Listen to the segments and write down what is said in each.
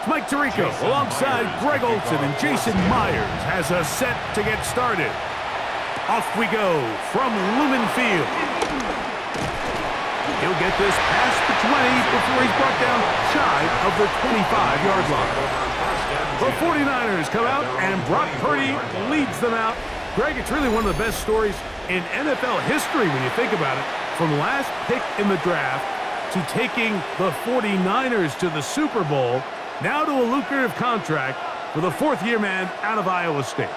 Mike Tirico alongside Greg Olson and Jason Myers has us set to get started. Off we go from Lumen Field. He'll get this past the 20 before he's brought down shy of the 25-yard line. The 49ers come out, and Brock Purdy leads them out. Greg, it's really one of the best stories in NFL history when you think about it. From last pick in the draft to taking the 49ers to the Super Bowl, now to a lucrative contract with a fourth-year man out of Iowa State.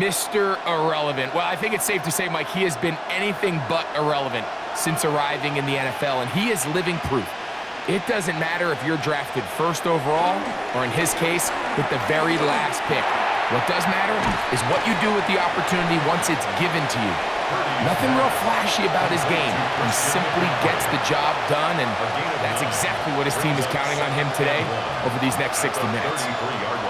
Mr. Irrelevant. Well, I think it's safe to say, Mike, he has been anything but irrelevant since arriving in the NFL, and he is living proof. It doesn't matter if you're drafted first overall, or in his case, with the very last pick. What does matter is what you do with the opportunity once it's given to you. Nothing real flashy about his game. He simply gets the job done, and that's exactly what his team is counting on him today over these next 60 minutes.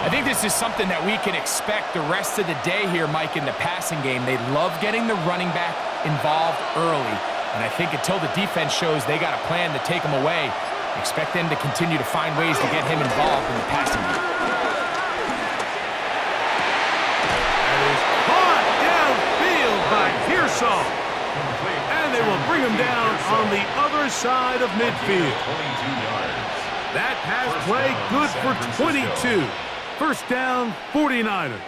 I think this is something that we can expect the rest of the day here, Mike, in the passing game. They love getting the running back involved early, and I think until the defense shows they got a plan to take him away, expect them to continue to find ways to get him involved in the passing game. And they will bring him down on the other side of midfield. That pass play good for 22. First down, 49ers.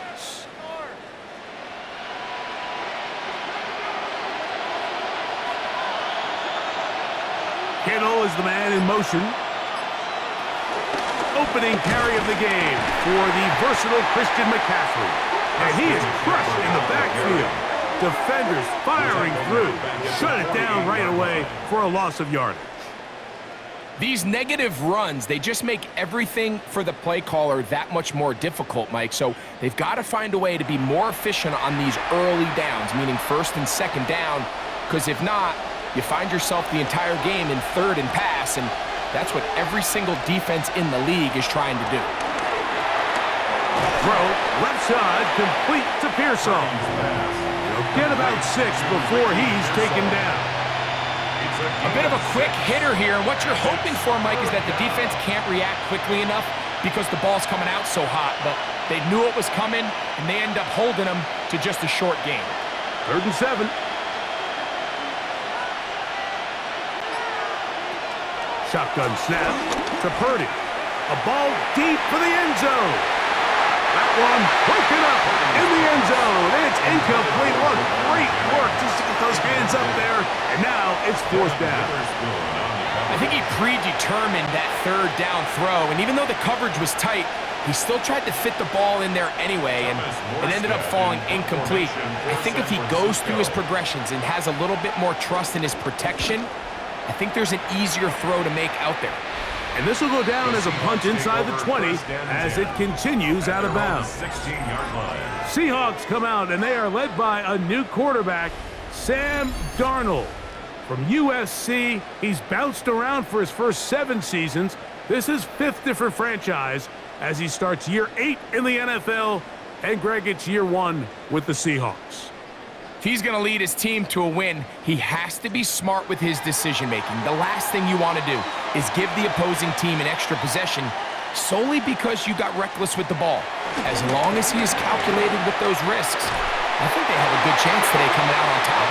Kittle is the man in motion. Opening carry of the game for the versatile Christian McCaffrey. And he is crushed in the backfield. Defenders firing through. Shut it down right away for a loss of yardage. These negative runs, they just make everything for the play caller that much more difficult, Mike. So they've got to find a way to be more efficient on these early downs, meaning first and second down, because if not, you find yourself the entire game in third and pass, and that's what every single defense in the league is trying to do. Throw, left side, complete to Pearson. Get about 6 before he's taken down. A bit of a quick hitter here, and what you're hoping for, Mike, is that the defense can't react quickly enough because the ball's coming out so hot, but they knew it was coming, and they end up holding them to just a short game. 3rd and 7. Shotgun snap to Purdy. A ball deep for the end zone. That one broken up in the end zone. It's incomplete. What great work just to get those hands up there. And now it's 4th down. I think he predetermined that 3rd down throw. And even though the coverage was tight, he still tried to fit the ball in there anyway. And it ended up falling incomplete. I think if he goes through his progressions and has a little bit more trust in his protection, I think there's an easier throw to make out there. And this will go down as a punt inside the 20 as it continues out of bounds. Seahawks come out, and they are led by a new quarterback, Sam Darnold. From USC, he's bounced around for his first 7 seasons. This is 5th different franchise as he starts year 8 in the NFL, and Greg, it's year 1 with the Seahawks. If he's going to lead his team to a win, he has to be smart with his decision-making. The last thing you want to do is give the opposing team an extra possession solely because you got reckless with the ball. As long as he is calculated with those risks, I think they have a good chance today coming out on top.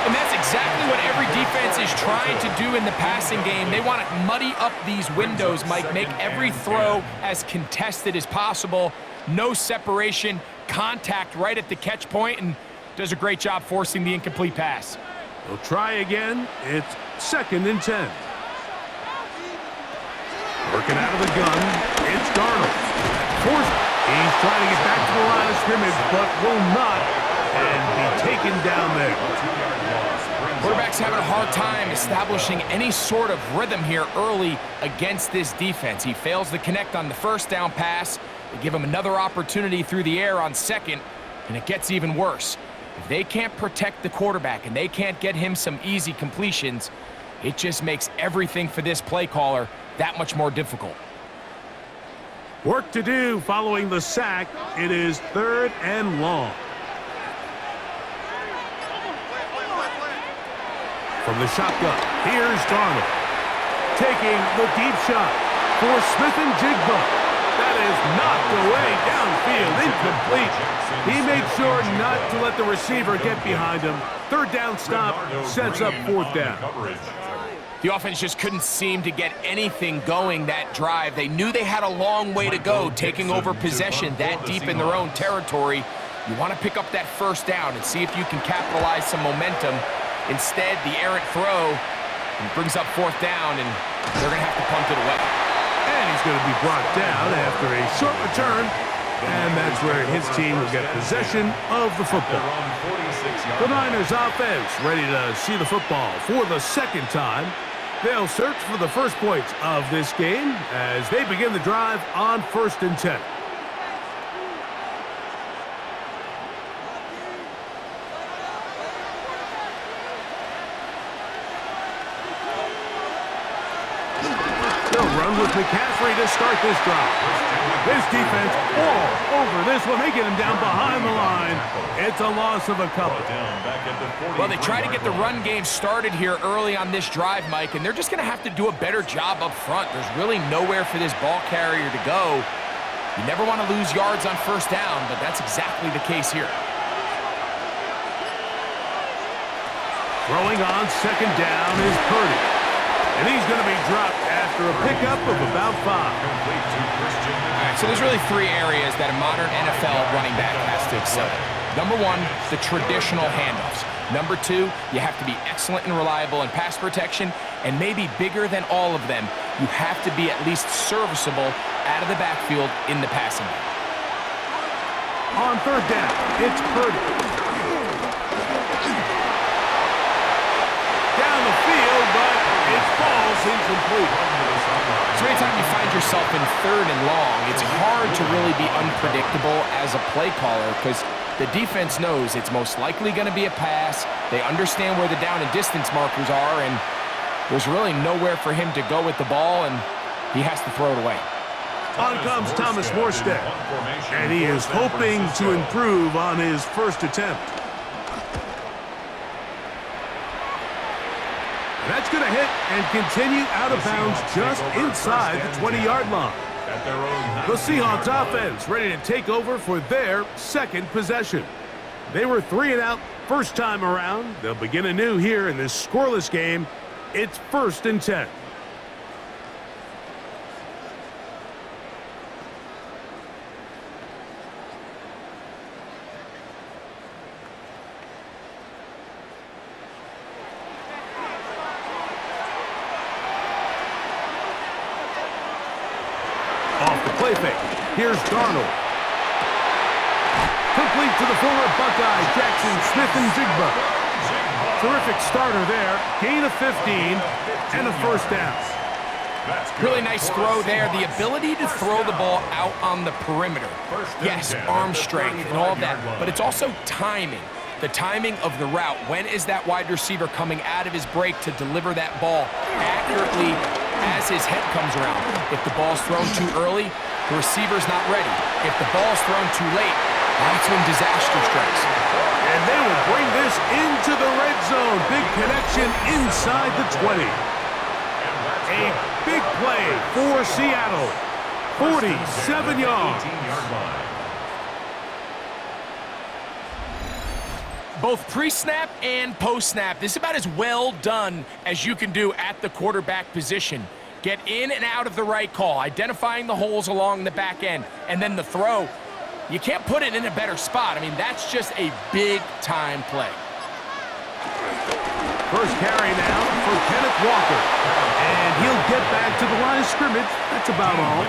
And that's exactly what every defense is trying to do in the passing game. They want to muddy up these windows, Mike, make every throw as contested as possible. No separation, contact right at the catch point, and does a great job forcing the incomplete pass. They'll try again. It's 2nd and 10. Working out of the gun, it's Darnold. Forced. He's trying to get back to the line of scrimmage, but will not, and be taken down there. Quarterback's having a hard time establishing any sort of rhythm here early against this defense. He fails to connect on the 1st down pass. They give him another opportunity through the air on 2nd, and it gets even worse. If they can't protect the quarterback and they can't get him some easy completions, it just makes everything for this play caller that much more difficult. Work to do following the sack. It is 3rd and long. From the shotgun, here's Darnold. Taking the deep shot for Smith and Jigba. That is knocked away downfield, incomplete. He made sure not to let the receiver get behind him. Third down stop sets up fourth down. The offense just couldn't seem to get anything going that drive. They knew they had a long way to go, taking over possession that deep in their own territory. You want to pick up that first down and see if you can capitalize some momentum. Instead, the errant throw brings up fourth down, and they're going to have to punt it away. And he's going to be brought down after a short return, and that's where his team will get possession of the football. The Niners offense ready to see the football for the second time. They'll search for the first points of this game as they begin the drive on 1st and 10. They'll run with McCaffrey to start this drive. This defense all over this one. They get him down behind the line. It's a loss of a couple. Well, they try to get the run game started here early on this drive, Mike, and they're just going to have to do a better job up front. There's really nowhere for this ball carrier to go. You never want to lose yards on first down, but that's exactly the case here. Throwing on second down is Purdy. And he's going to be dropped after a pickup of about 5. All right, so there's really 3 areas that a modern NFL running back has to excel in. Number 1, the traditional handoffs. Number 2, you have to be excellent and reliable in pass protection. And maybe bigger than all of them, you have to be at least serviceable out of the backfield in the passing game. On third down, it's Purdy. Down the field, but it falls incomplete. So anytime you find yourself in 3rd and long, it's hard to really be unpredictable as a play caller because the defense knows it's most likely going to be a pass. They understand where the down and distance markers are, and there's really nowhere for him to go with the ball, and he has to throw it away. On comes Thomas Morstead, and he is hoping to improve on his first attempt. That's going to hit and continue out of bounds just inside the 20-yard line. The Seahawks offense ready to take over for their second possession. They were 3 and out first time around. They'll begin anew here in this scoreless game. It's 1st and 10. Off the play fake. Here's Darnold. Complete to the former Buckeye, Jackson Smith-Njigba. Terrific starter there. Gain of 15 and a first down. Really nice throw there. The ability to throw the ball out on the perimeter. Yes, arm strength and all that, but it's also timing. The timing of the route. When is that wide receiver coming out of his break to deliver that ball accurately as his head comes around? If the ball's thrown too early, the receiver's not ready. If the ball's thrown too late, that's when disaster strikes. And they will bring this into the red zone. Big connection inside the 20. A big play for Seattle. 47 yards. Both pre-snap and post-snap, this is about as well done as you can do at the quarterback position. Get in and out of the right call, identifying the holes along the back end, and then the throw. You can't put it in a better spot. I mean, that's just a big-time play. First carry now for Kenneth Walker. And he'll get back to the line of scrimmage. That's about all.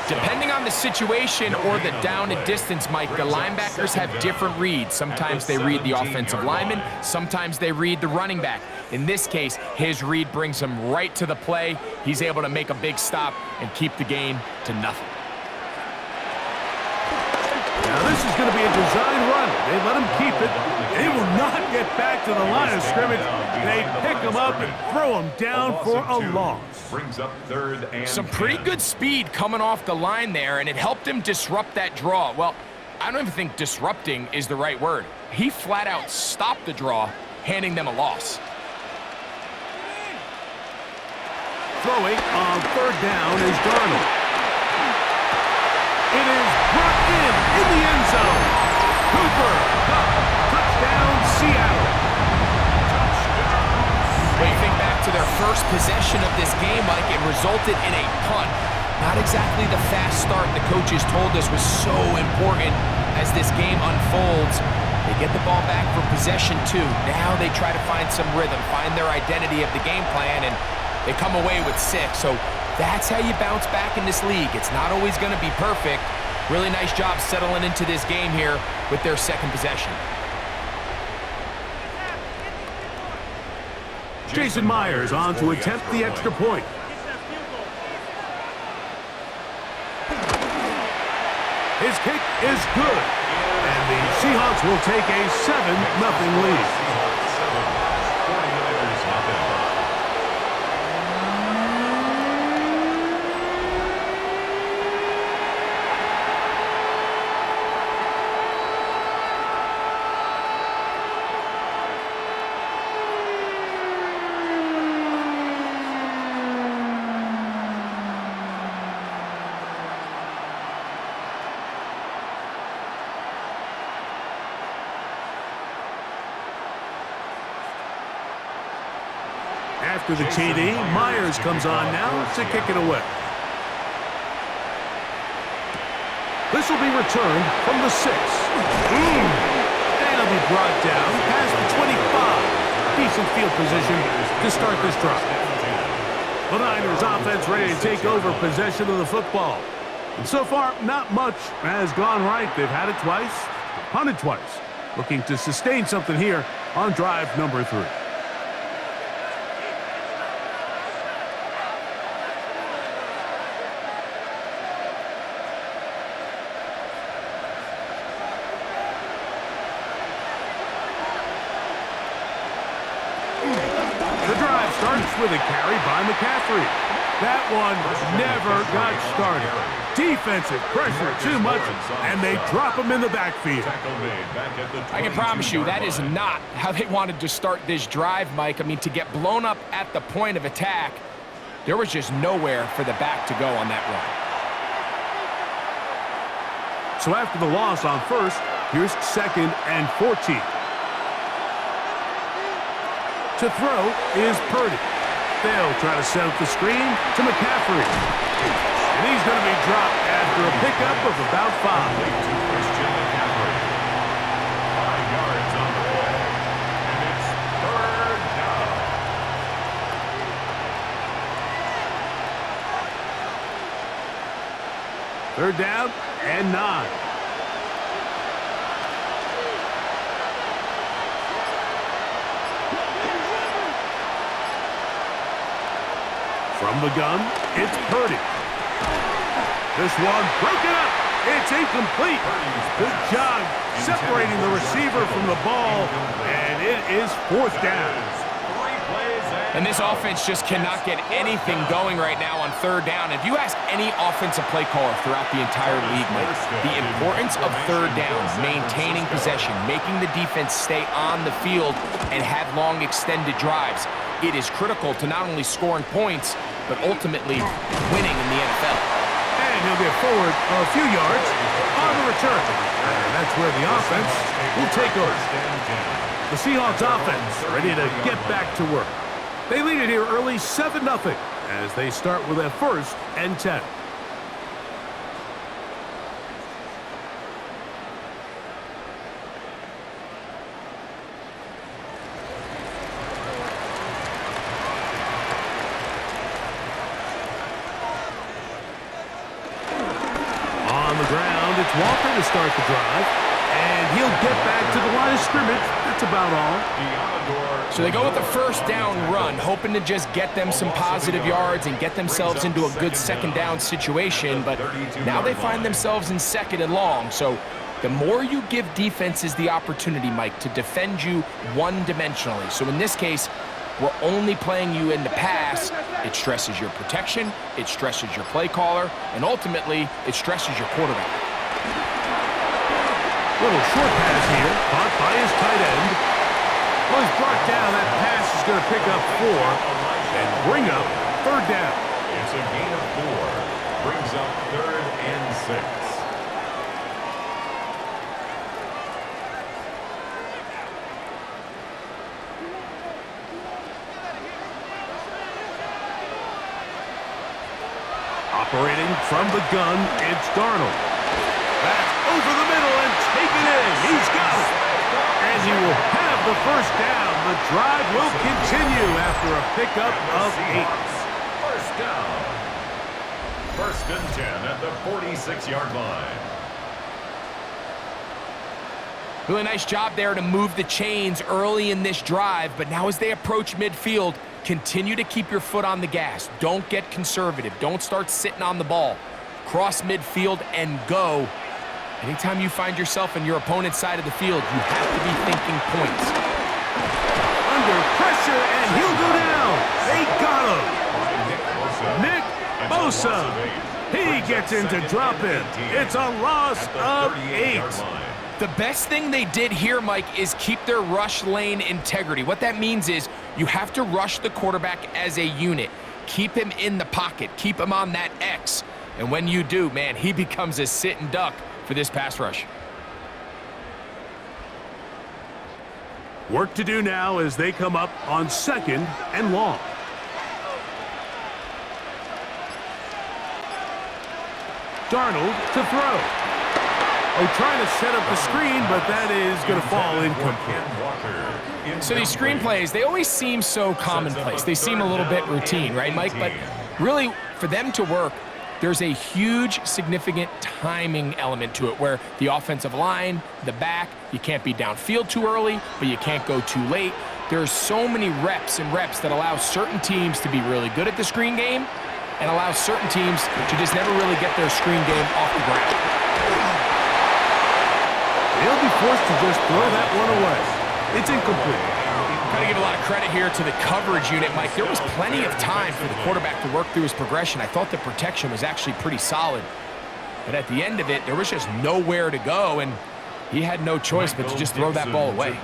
Depending on the situation or the down and distance, Mike, the linebackers have different reads. Sometimes they read the offensive lineman. Sometimes they read the running back. In this case, his read brings him right to the play. He's able to make a big stop and keep the gain to nothing. Now this is going to be a design run. They let him keep it. They will not get back to the line of scrimmage. They pick him up and throw him down for a loss. Brings up 3rd and Some pretty good speed coming off the line there, and it helped him disrupt that draw. Well, I don't even think disrupting is the right word. He flat out stopped the draw, handing them a loss. Throwing on 3rd down is Darnold. It is brought in the end zone. Cooper Kupp, touchdown, Seattle. When you think back to their first possession of this game, Mike, it resulted in a punt. Not exactly the fast start the coaches told us was so important as this game unfolds. They get the ball back for possession two. Now they try to find some rhythm, find their identity of the game plan, and they come away with 6. So that's how you bounce back in this league. It's not always going to be perfect. Really nice job settling into this game here with their second possession. Jason Myers on to attempt the extra point. His kick is good. And the Seahawks will take a 7-0 lead. After the TD, Myers comes on now to kick it away. This will be returned from the 6. And it'll be brought down past the 25. Decent field position to start this drive. The Niners offense ready to take over possession of the football. And so far, not much has gone right. They've had it twice, punted twice. Looking to sustain something here on drive number 3. With a carry by McCaffrey. That one never got started. Defensive pressure too much, and they drop him in the backfield. I can promise you that is not how they wanted to start this drive, Mike. I mean, to get blown up at the point of attack, there was just nowhere for the back to go on that run. So after the loss on first, here's 2nd and 14. To throw is Purdy. They'll try to set up the screen to McCaffrey. And he's going to be dropped after a pickup of about 5. Christian McCaffrey. 5 yards on the play. And it's 3rd down. Third down and 9. From the gun, it's Purdy. This one broken up. It's incomplete. Good job separating the receiver from the ball, and it is 4th down. And this offense just cannot get anything going right now on 3rd down. If you ask any offensive play caller throughout the entire league, Mike, the importance of 3rd downs, maintaining possession, making the defense stay on the field and have long extended drives, it is critical to not only scoring points, but ultimately winning in the NFL. And he'll get forward a few yards on the return. And that's where the offense will take over. The Seahawks offense ready to get back to work. They lead it here early 7-0 as they start with a 1st and 10. On the ground, it's Walker to start the drive, and he'll get back to the line of scrimmage. That's about all. So they go with the 1st down run, hoping to just get them some positive yards and get themselves into a good 2nd down situation, but now they find themselves in 2nd and long. So the more you give defenses the opportunity, Mike, to defend you one-dimensionally. So in this case, we're only playing you in the pass. It stresses your protection, it stresses your play caller, and ultimately, it stresses your quarterback. Little short pass here, caught by his tight end. Well, he's brought down. That pass is going to pick up 4 and bring up 3rd down. It's a gain of 4. Brings up 3rd and 6. Operating from the gun, it's Darnold. That's over the middle and taken in. He's got it. And he will have the first down. The drive will continue after a pickup of 8. First down. First and 10 at the 46-yard line. Really nice job there to move the chains early in this drive, but now as they approach midfield, continue to keep your foot on the gas. Don't get conservative. Don't start sitting on the ball. Cross midfield and go. Anytime you find yourself on your opponent's side of the field, you have to be thinking points. Under pressure, and he'll go down. They got him. Nick Bosa. He gets into drop in. It's a loss of 8. The best thing they did here, Mike, is keep their rush lane integrity. What that means is you have to rush the quarterback as a unit. Keep him in the pocket. Keep him on that X. And when you do, man, he becomes a sitting duck for this pass rush. Work to do now as they come up on 2nd and long. Darnold to throw. Oh, trying to set up the screen, but that is going to fall incomplete. So these screen plays, they always seem so commonplace. They seem a little bit routine, right, Mike? But really, for them to work, there's a huge, significant timing element to it where the offensive line, the back, you can't be downfield too early, but you can't go too late. There's so many reps and reps that allow certain teams to be really good at the screen game and allow certain teams to just never really get their screen game off the ground. They'll be forced to just throw that one away. It's incomplete. Got to give a lot of credit here to the coverage unit, Mike. There was plenty of time for the quarterback to work through his progression. I thought the protection was actually pretty solid. But at the end of it, there was just nowhere to go, and he had no choice but to just throw that ball away.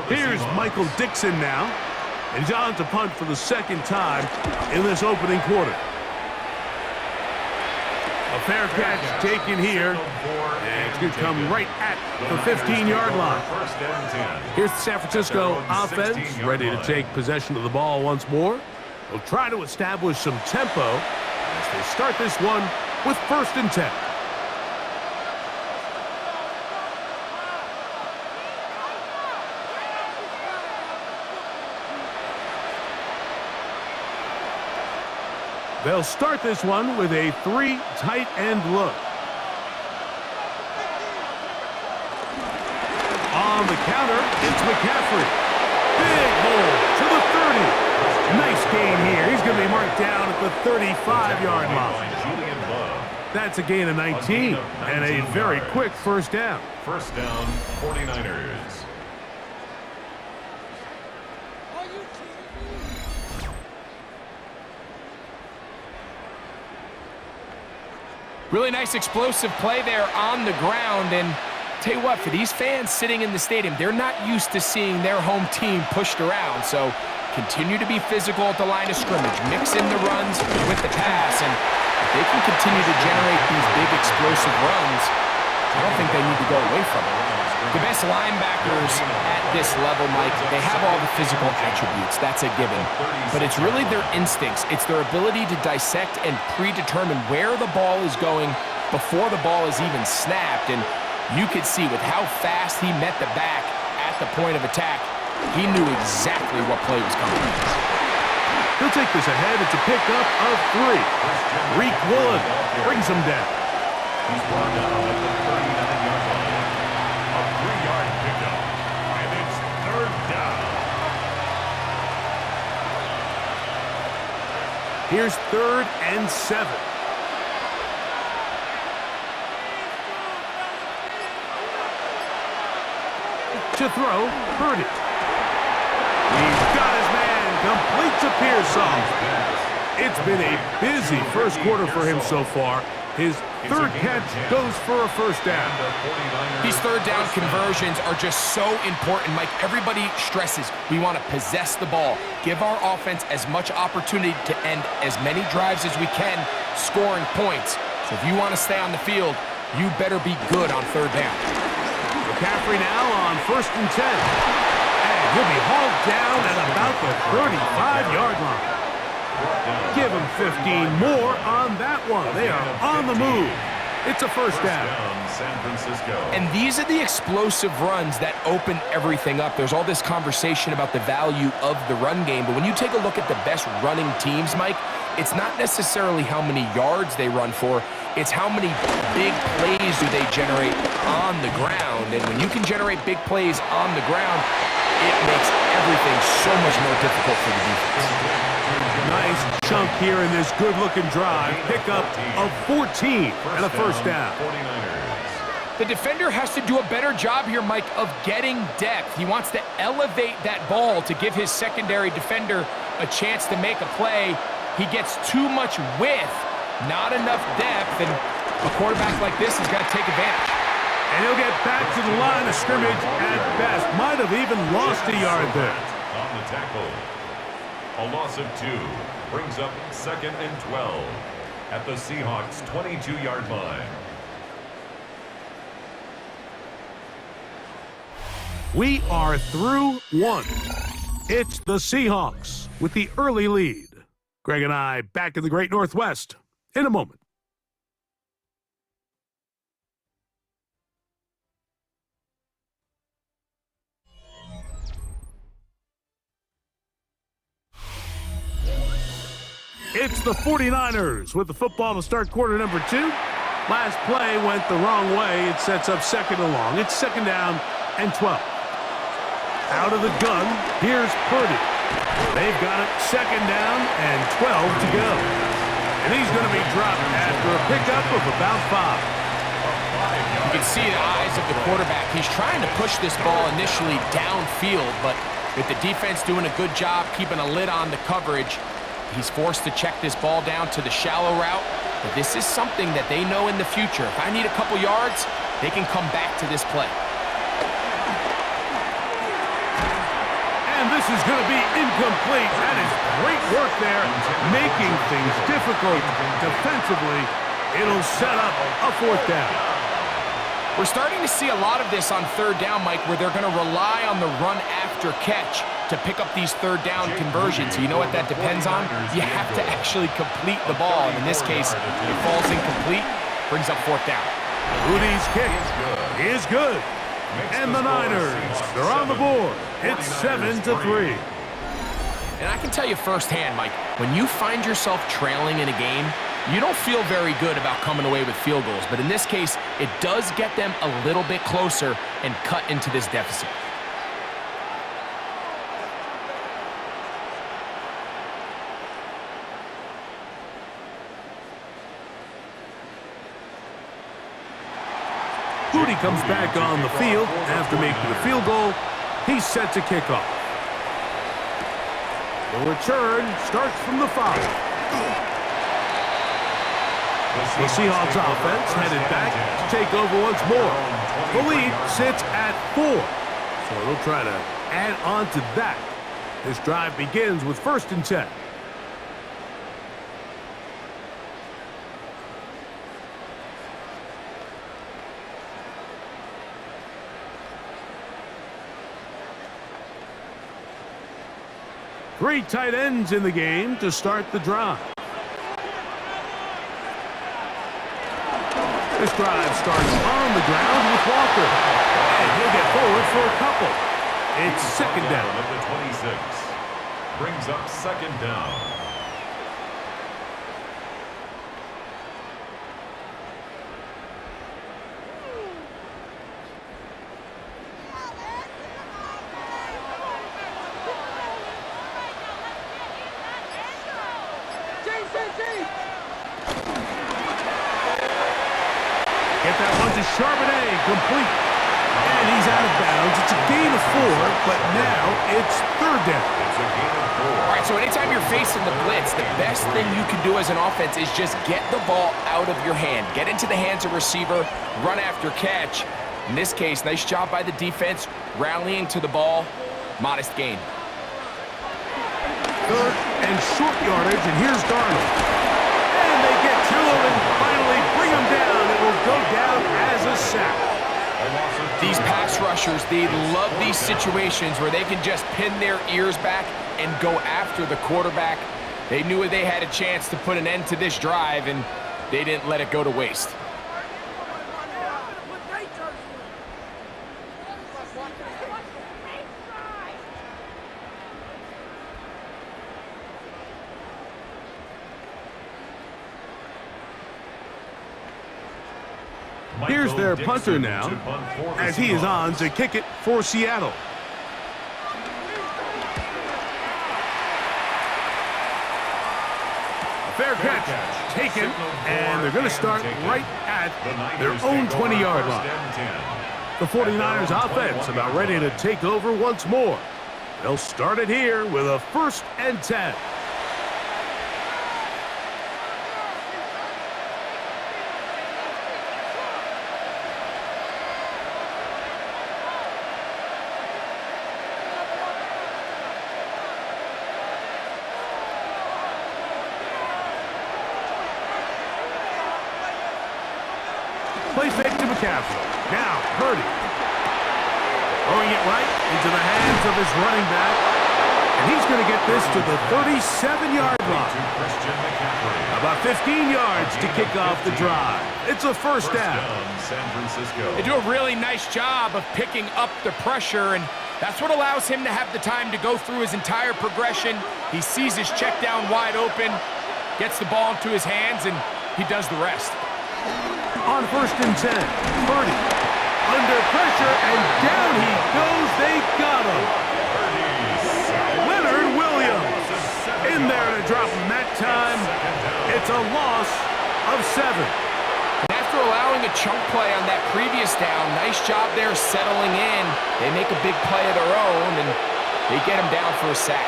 Here's Michael Dixon now. And he's on to punt for the second time in this opening quarter. A fair catch taken here. And it's going to come right at the 15-yard line. Here's the San Francisco offense ready to take possession of the ball once more. They'll try to establish some tempo as they start this one with 1st and 10. They'll start this one with a 3 tight end look. On the counter, it's McCaffrey. Big hole to the 30. Nice gain here. He's going to be marked down at the 35-yard line. That's a gain of 19 and a very quick first down. First down, 49ers. Really nice explosive play there on the ground, and tell you what, for these fans sitting in the stadium, they're not used to seeing their home team pushed around, so continue to be physical at the line of scrimmage, mix in the runs with the pass, and if they can continue to generate these big explosive runs, I don't think they need to go away from it. The best linebackers at this level, Mike, they have all the physical attributes. That's a given. But it's really their instincts. It's their ability to dissect and predetermine where the ball is going before the ball is even snapped. And you could see with how fast he met the back at the point of attack, he knew exactly what play was coming. He'll take this ahead. It's a pickup of 3. Reek Woolen brings him down. He's brought down at the 39-yard line. A 3-yard pickup, and it's 3rd down. Here's 3rd and 7. To throw, Purdy. He's got his man, completes a Pearsall. It's been a busy first quarter for him so far. His 3rd catch goes for a first down. These 3rd down conversions are just so important, Mike. Everybody stresses we want to possess the ball, give our offense as much opportunity to end as many drives as we can, scoring points. So if you want to stay on the field, you better be good on 3rd down. McCaffrey now on 1st and 10. And he'll be hauled down at about the 35-yard line. brought down. Give them 15 more on that one. They are on the move. It's a first down. San Francisco. And these are the explosive runs that open everything up. There's all this conversation about the value of the run game, but when you take a look at the best running teams, Mike, it's not necessarily how many yards they run for, it's how many big plays do they generate on the ground. And when you can generate big plays on the ground, it makes everything so much more difficult for the defense. Nice chunk here in this good-looking drive. Pickup of 14 and a first down. 49ers. The defender has to do a better job here, Mike, of getting depth. He wants to elevate that ball to give his secondary defender a chance to make a play. He gets too much width, not enough depth, and a quarterback like this is going to take advantage. And he'll get back to the line of scrimmage at best. Might have even lost a yard there. On the tackle. A loss of 2 brings up 2nd and 12 at the Seahawks 22-yard line. We are through one. It's the Seahawks with the early lead. Greg and I back in the Great Northwest in a moment. It's the 49ers with the football to start quarter number 2. Last play went the wrong way. It sets up second and long. It's second down and 12. Out of the gun, here's Purdy. They've got it second down and 12 to go. And he's going to be dropped after a pickup of about 5. You can see the eyes of the quarterback. He's trying to push this ball initially downfield, but with the defense doing a good job keeping a lid on the coverage, he's forced to check this ball down to the shallow route. But this is something that they know in the future. If I need a couple yards, they can come back to this play. And this is going to be incomplete. That is great work there, making things difficult defensively. It'll set up a fourth down. We're starting to see a lot of this on third down, Mike, where they're going to rely on the run after catch to pick up these third down conversions. You know what that depends on? You have to actually complete the ball. And in this case, it falls incomplete, brings up fourth down. Rudy's kick is good. And the Niners, they're on the board. It's 7-3. And I can tell you firsthand, Mike, when you find yourself trailing in a game, you don't feel very good about coming away with field goals. But in this case, it does get them a little bit closer and cut into this deficit. Rudy comes back on the field after making the field goal. He's set to kick off. The return starts from the 5. The Seahawks offense headed back to take over once more. The lead sits at 4. So they'll try to add on to that. This drive begins with 1st and 10. Three tight ends in the game to start the drive. This drive starts on the ground with Walker. And he'll get forward for a couple. It's second down. At the 26. Brings up second down. Get that one to Charbonnet, complete. And he's out of bounds. It's a gain of 4, but now it's third down. It's a gain of 4. All right, so anytime you're facing the blitz, the best thing you can do as an offense is just get the ball out of your hand. Get into the hands of receiver, run after catch. In this case, nice job by the defense, rallying to the ball. Modest gain. Third and short yardage, and here's Darnold. And they get to him and finally bring him down. It will go down as a sack. These pass rushers, they love these situations where they can just pin their ears back and go after the quarterback. They knew they had a chance to put an end to this drive, and they didn't let it go to waste. Here's their punter now, as he is on to kick it for Seattle. Fair catch, taken, and they're going to start right at their own 20-yard line. The 49ers offense about ready to take over once more. They'll start it here with a 1st and 10. Play fake to McCaffrey. Now, Purdy. Throwing it right into the hands of his running back. And he's going to get this to the 37-yard line. About 15 yards to kick off the drive. It's a 1st down. They do a really nice job of picking up the pressure, and that's what allows him to have the time to go through his entire progression. He sees his check down wide open, gets the ball into his hands, and he does the rest. On 1st and 10, Purdy under pressure, and down he goes. They got him. Leonard Williams in there to drop him that time. It's a loss of 7. And after allowing a chunk play on that previous down, nice job there settling in. They make a big play of their own, and they get him down for a sack.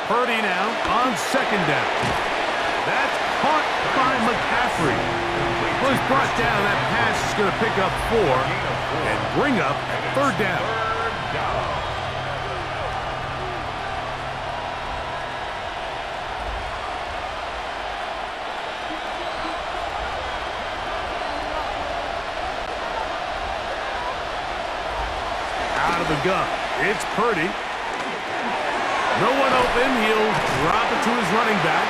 Purdy now on 2nd down. That's caught by McCaffrey. Was brought down. That pass is going to pick up 4 and bring up 3rd down. Out of the gun. It's Purdy. No one open. He'll drop it to his running back.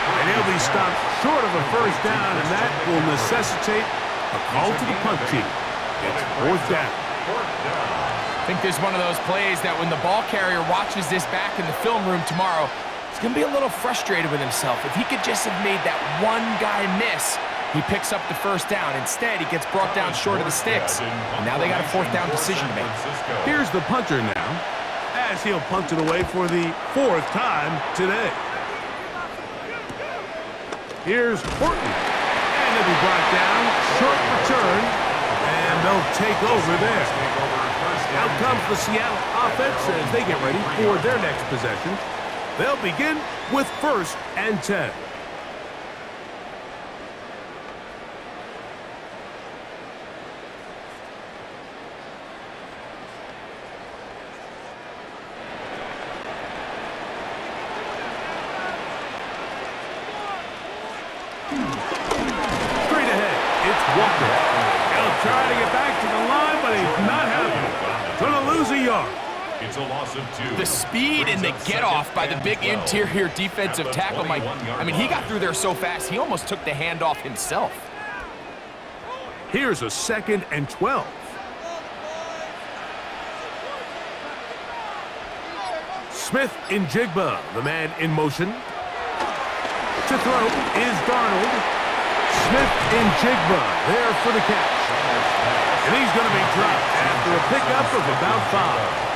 And he'll be stopped short of a 1st down, and that will necessitate a call to the punt team. It's 4th down. I think there's one of those plays that when the ball carrier watches this back in the film room tomorrow, he's going to be a little frustrated with himself. If he could just have made that one guy miss, he picks up the 1st down. Instead, he gets brought down short of the sticks, and now they got a 4th down decision to make. Here's the punter now, as he'll punt it away for the 4th time today. Here's Horton, and he'll be brought down, short return, and they'll take over there. Out comes the Seattle offense as they get ready for their next possession. They'll begin with 1st and 10. Straight ahead, it's Walker. He'll try to get back to the line, but he's not having it. Gonna lose a yard. It's a loss of 2. The speed and the get-off by the big interior defensive tackle, Mike. I mean, he got through there so fast, he almost took the handoff himself. Here's a 2nd and 12. Smith in Jigba, the man in motion. To throw is Darnold. Smith in Jigba there for the catch. And he's going to be dropped after a pickup of about 5.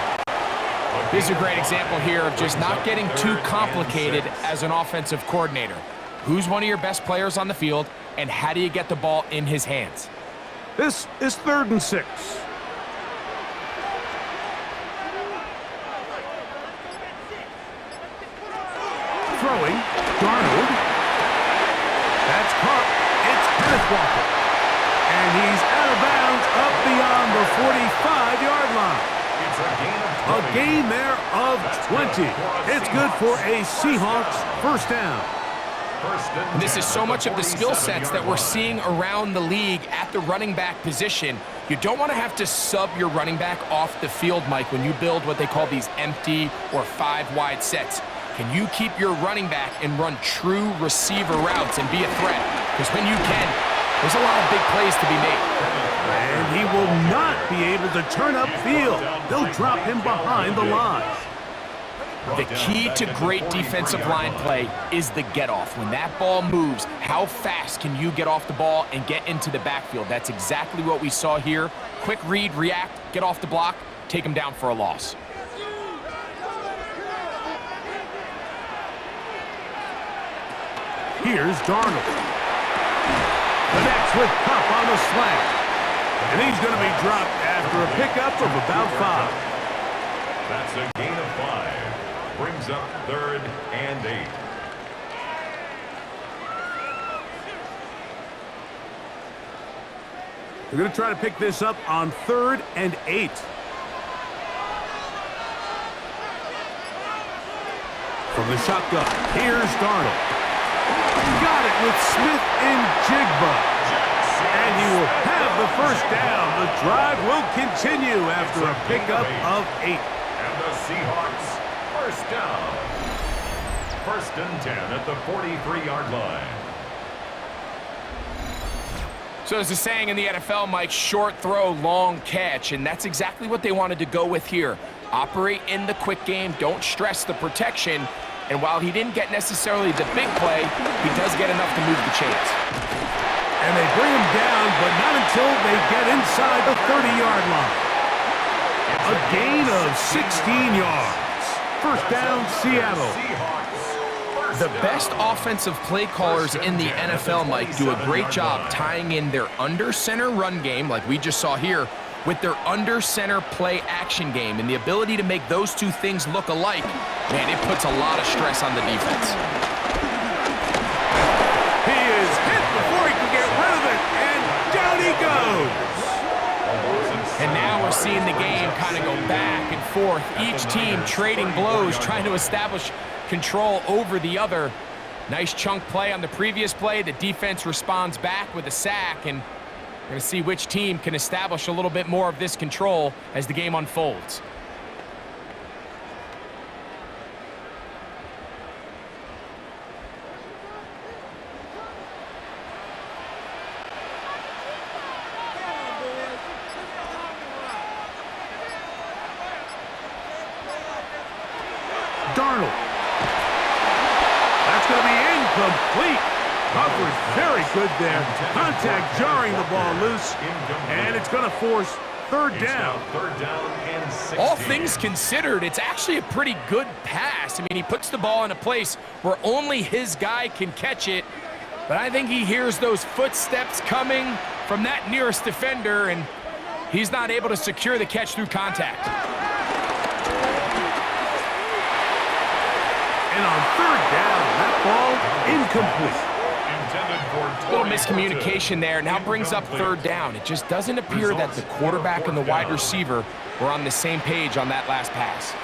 This is a great example here of just not getting too complicated as an offensive coordinator. Who's one of your best players on the field, and how do you get the ball in his hands? This is 3rd and 6. Throwing, Darnold. That's caught. It's Kenneth Walker. And he's out of bounds up beyond the 45-yard line. A gain there of 20. It's good for a Seahawks 1st down. And this is so much of the skill sets that we're seeing around the league at the running back position. You don't want to have to sub your running back off the field, Mike, when you build what they call these empty or 5-wide sets. Can you keep your running back and run true receiver routes and be a threat? Because when you can, there's a lot of big plays to be made. And he will not be able to turn upfield. They'll drop him behind the line. The key to great defensive line play is the get-off. When that ball moves, how fast can you get off the ball and get into the backfield? That's exactly what we saw here. Quick read, react, get off the block, take him down for a loss. Here's Darnold. Connects with Cup on the slant. And he's going to be dropped after a pickup of about 5. That's a gain of 5. Brings up 3rd and 8. They're going to try to pick this up on 3rd and 8. From the shotgun, here's Darnold. Got it with Smith and Jigba. And he will have the first down. The drive will continue after a pickup of 8. And the Seahawks, first down. 1st and 10 at the 43-yard line. So there's a saying in the NFL, Mike, short throw, long catch, and that's exactly what they wanted to go with here. Operate in the quick game, don't stress the protection, and while he didn't get necessarily the big play, he does get enough to move the chains. And they bring him down, but not until they get inside the 30-yard line. A gain of 16 yards. First down, Seattle. The best offensive play callers in the NFL, Mike, do a great job tying in their under-center run game, like we just saw here, with their under-center play action game. And the ability to make those two things look alike, man, it puts a lot of stress on the defense. He is hit before he can get rid of it, and down he goes. And now we're seeing the game kind of go back and forth. Each team trading blows, trying to establish control over the other. Nice chunk play on the previous play. The defense responds back with a sack, and we're going to see which team can establish a little bit more of this control as the game unfolds. Darnold. That's going to be incomplete. Coverage very good there. Contact jarring the ball loose. And it's going to force 3rd down. 3rd down and 16. All things considered, it's actually a pretty good pass. I mean, he puts the ball in a place where only his guy can catch it. But I think he hears those footsteps coming from that nearest defender, and he's not able to secure the catch through contact. And on 3rd down, that ball incomplete. A little miscommunication there. Now brings up 3rd down. It just doesn't appear that the quarterback and the wide receiver were on the same page on that last pass.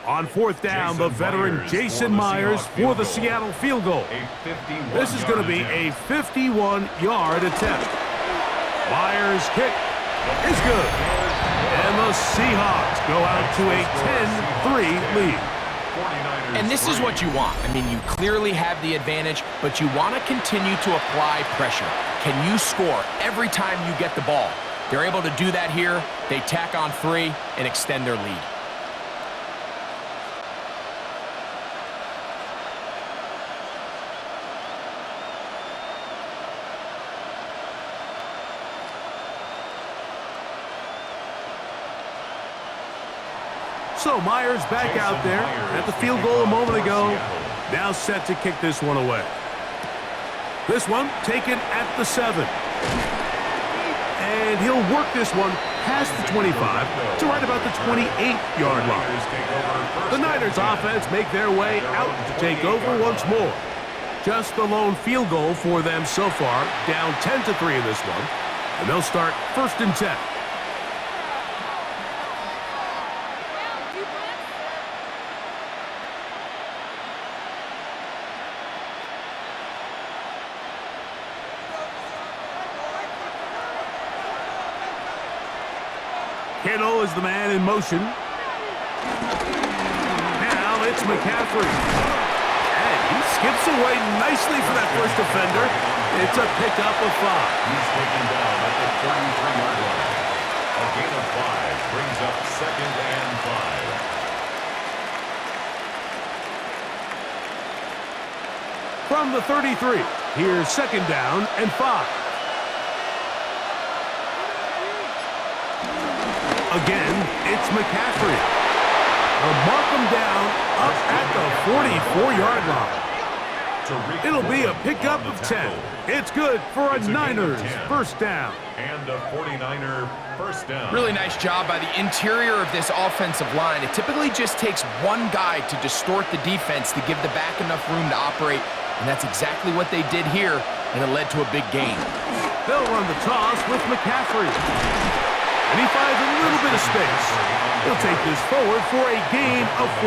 On 4th down, the veteran Jason Myers for the Seattle field goal. This is going to be a 51-yard attempt. Myers' kick is good. And the Seahawks go out to a 10-3 lead. And this is what you want. I mean, you clearly have the advantage, but you want to continue to apply pressure. Can you score every time you get the ball? They're able to do that here. They tack on 3 and extend their lead. So Myers back out there at the field goal a moment ago. Now set to kick this one away. This one taken at the 7. And he'll work this one past the 25 to right about the 28-yard line. The Niners offense make their way out to take over once more. Just the lone field goal for them so far, down 10-3 in this one. And they'll start 1st and 10. Kittle is the man in motion. Now it's McCaffrey. And he skips away nicely for that first defender. It's a pickup of 5. He's taken down at the 33-yard line. A gain of 5 brings up 2nd and 5. From the 33, here's 2nd down and 5. Again, it's McCaffrey. They'll mark him down up at the 44-yard line. It'll be a pickup of 10. It's good for a Niners first down. And a 49er first down. Really nice job by the interior of this offensive line. It typically just takes one guy to distort the defense to give the back enough room to operate, and that's exactly what they did here, and it led to a big gain. They'll run the toss with McCaffrey. And he finds a little bit of space. He'll take this forward for a gain of 4.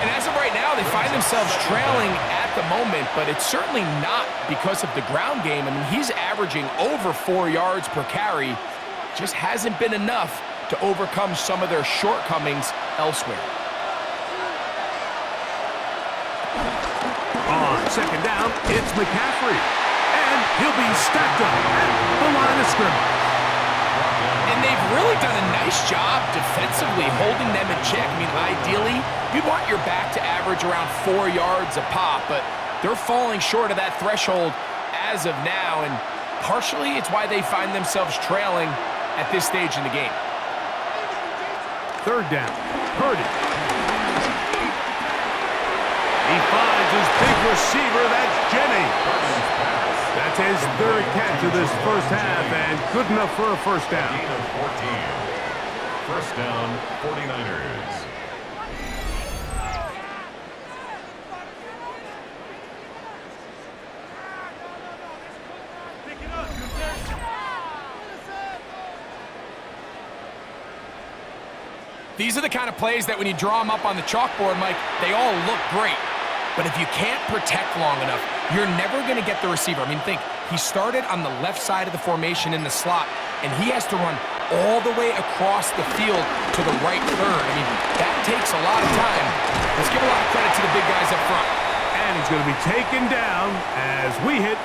And as of right now, they find themselves trailing at the moment, but it's certainly not because of the ground game. I mean, he's averaging over 4 yards per carry. Just hasn't been enough to overcome some of their shortcomings elsewhere. On 2nd down, it's McCaffrey. And he'll be stacked up at the line of scrimmage. And they've really done a nice job defensively holding them in check. I mean, ideally, you'd want your back to average around 4 yards a pop, but they're falling short of that threshold as of now, and partially it's why they find themselves trailing at this stage in the game. 3rd down, Purdy. He finds his big receiver, that's Jennings. That's his 3rd catch of this first half, and good enough for a first down. Gain of 14. First down, 49ers. These are the kind of plays that when you draw them up on the chalkboard, Mike, they all look great. But if you can't protect long enough, you're never going to get the receiver. I mean, think, he started on the left side of the formation in the slot, and he has to run all the way across the field to the right third. I mean, that takes a lot of time. Let's give a lot of credit to the big guys up front. And he's going to be taken down as we hit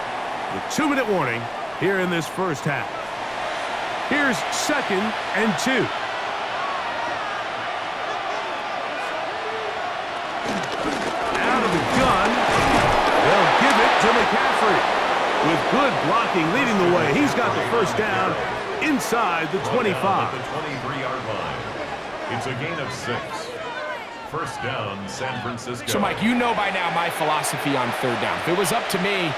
the 2-minute warning here in this first half. Here's 2nd and 2. To McCaffrey. With good blocking leading the way, he's got the first down inside the 25. At the 23-yard line. It's a gain of 6. First down, San Francisco. So, Mike, you know by now my philosophy on 3rd down. If it was up to me,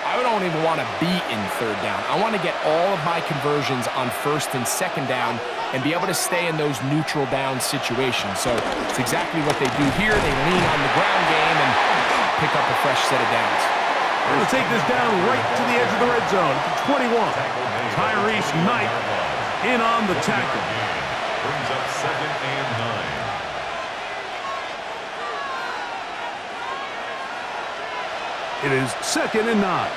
I don't even want to be in 3rd down. I want to get all of my conversions on 1st and 2nd down and be able to stay in those neutral down situations. So it's exactly what they do here. They lean on the ground game and pick up a fresh set of downs. Going to take this down right to the edge of the red zone. 21. Tyrese Knight in on the tackle. Brings up 2nd and 9. It is 2nd and 9.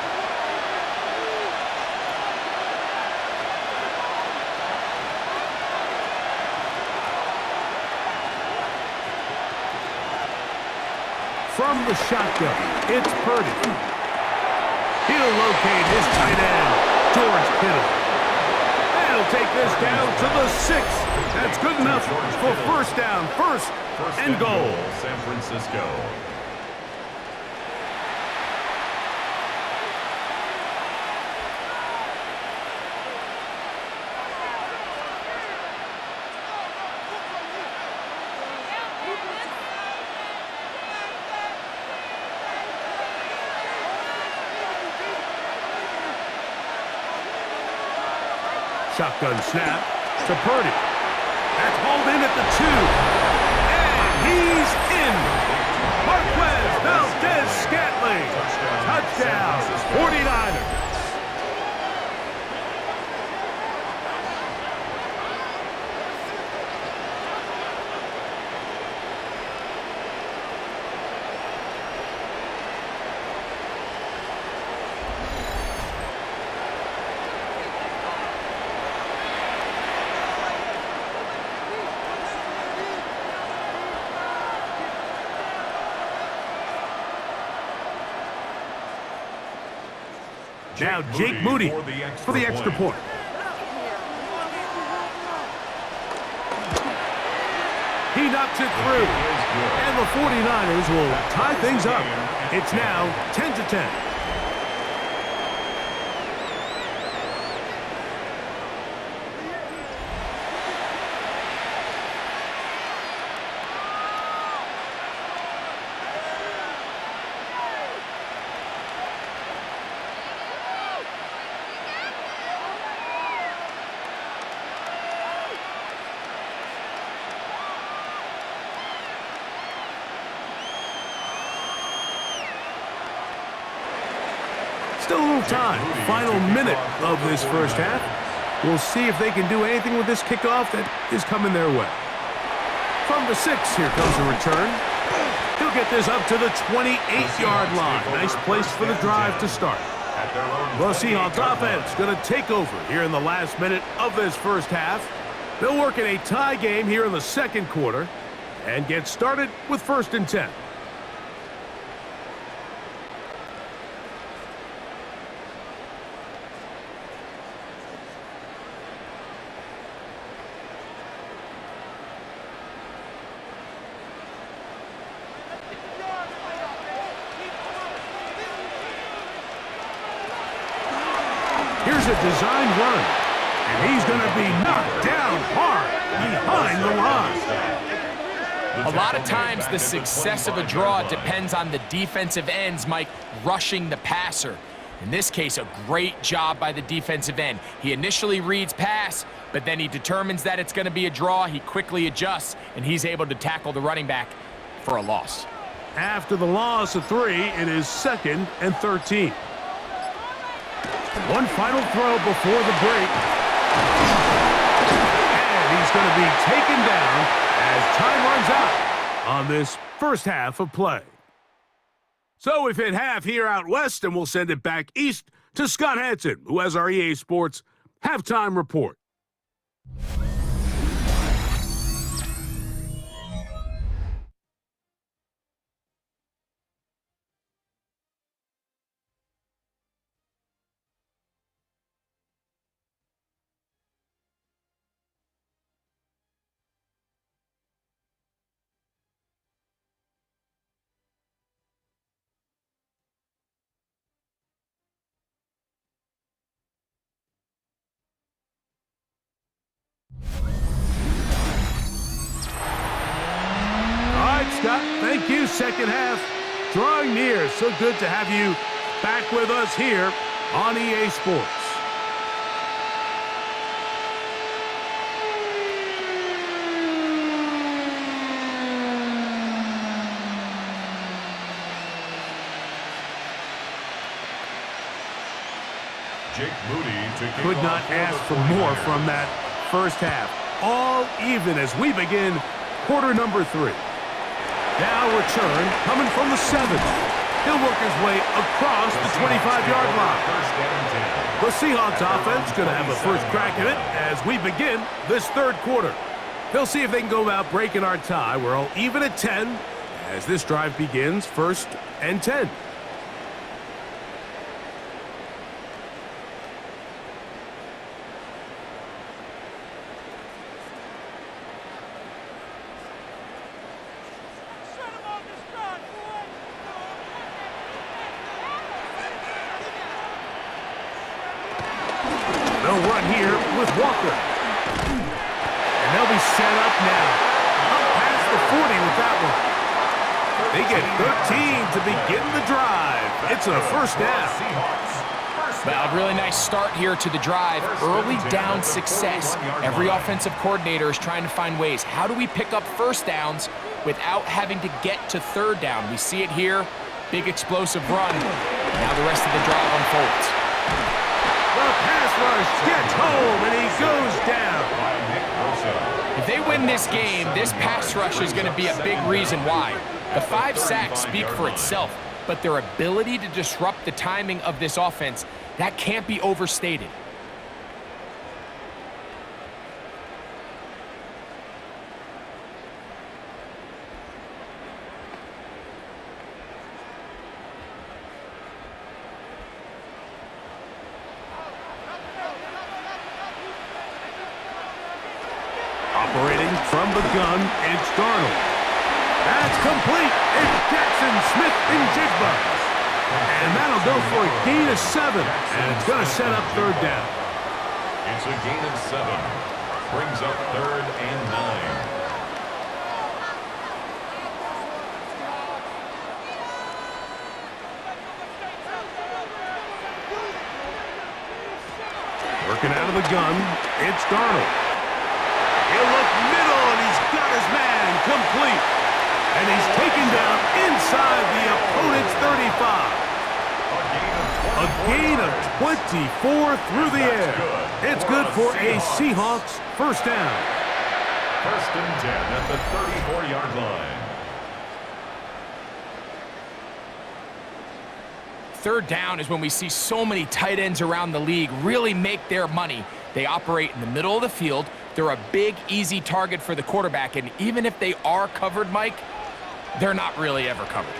From the shotgun, it's Purdy. He'll locate his tight end, George Kittle. And he'll take this down to the 6. That's good enough for first down, first and goal. San Francisco. Shotgun snap to Purdy. That's hauled in at the 2. And he's in. Marquez Valdez-Scantling. Touchdown, 49ers. Now Jake Moody for the extra point. He knocks it through. And the 49ers will tie things up. It's now 10-10. Still a little time. Final minute of this first half. We'll see if they can do anything with this kickoff that is coming their way. From the 6, here comes a return. He'll get this up to the 28-yard line. Nice place for the drive to start. The Seahawks offense going to take over here in the last minute of this first half. They'll work in a tie game here in the second quarter and get started with 1st and 10. Here's a design run, and he's going to be knocked down hard behind the line. A lot of times the success of a draw depends on the defensive ends, Mike, rushing the passer. In this case, a great job by the defensive end. He initially reads pass, but then he determines that it's going to be a draw. He quickly adjusts, and he's able to tackle the running back for a loss. After the loss of 3, it is 2nd and 13. One final throw before the break. And he's going to be taken down as time runs out on this first half of play. So we've hit half here out west, and we'll send it back east to Scott Hanson, who has our EA Sports halftime report. Scott, thank you. Second half drawing near. So good to have you back with us here on EA Sports. Jake Moody to kick Could not off ask for more from that first half. All even as we begin quarter number 3. Now return coming from the 7. He'll work his way across the 25-yard line. The Seahawks offense going to have a first crack at it as we begin this third quarter. They'll see if they can go about breaking our tie. We're all even at 10 as this drive begins 1st and 10. They'll run here with Walker. And they'll be set up now. Up past the 40 with that one. They get 13 to begin the drive. It's a first down. Well, a really nice start here to the drive. Early down success. Every offensive coordinator is trying to find ways. How do we pick up first downs without having to get to third down? We see it here. Big explosive run. Now the rest of the drive unfolds. The pass rush gets home, and he goes down. If they win this game, this pass rush is going to be a big reason why. The 5 sacks speak for itself, but their ability to disrupt the timing of this offense, that can't be overstated. Operating from the gun, it's Darnold. That's complete. It's Jackson Smith-Njigba. And that'll go for a gain of 7. And it's going to set up third down. It's a gain of 7. Brings up 3rd and 9. Working out of the gun, it's Darnold. He'll look middle, and he's got his man complete. And he's taken down inside the opponent's 35. A gain of 24 through the air. It's good for a Seahawks first down. 1st and 10 at the 34-yard line. Third down is when we see so many tight ends around the league really make their money. They operate in the middle of the field. They're a big, easy target for the quarterback, and even if they are covered, Mike, they're not really ever covered.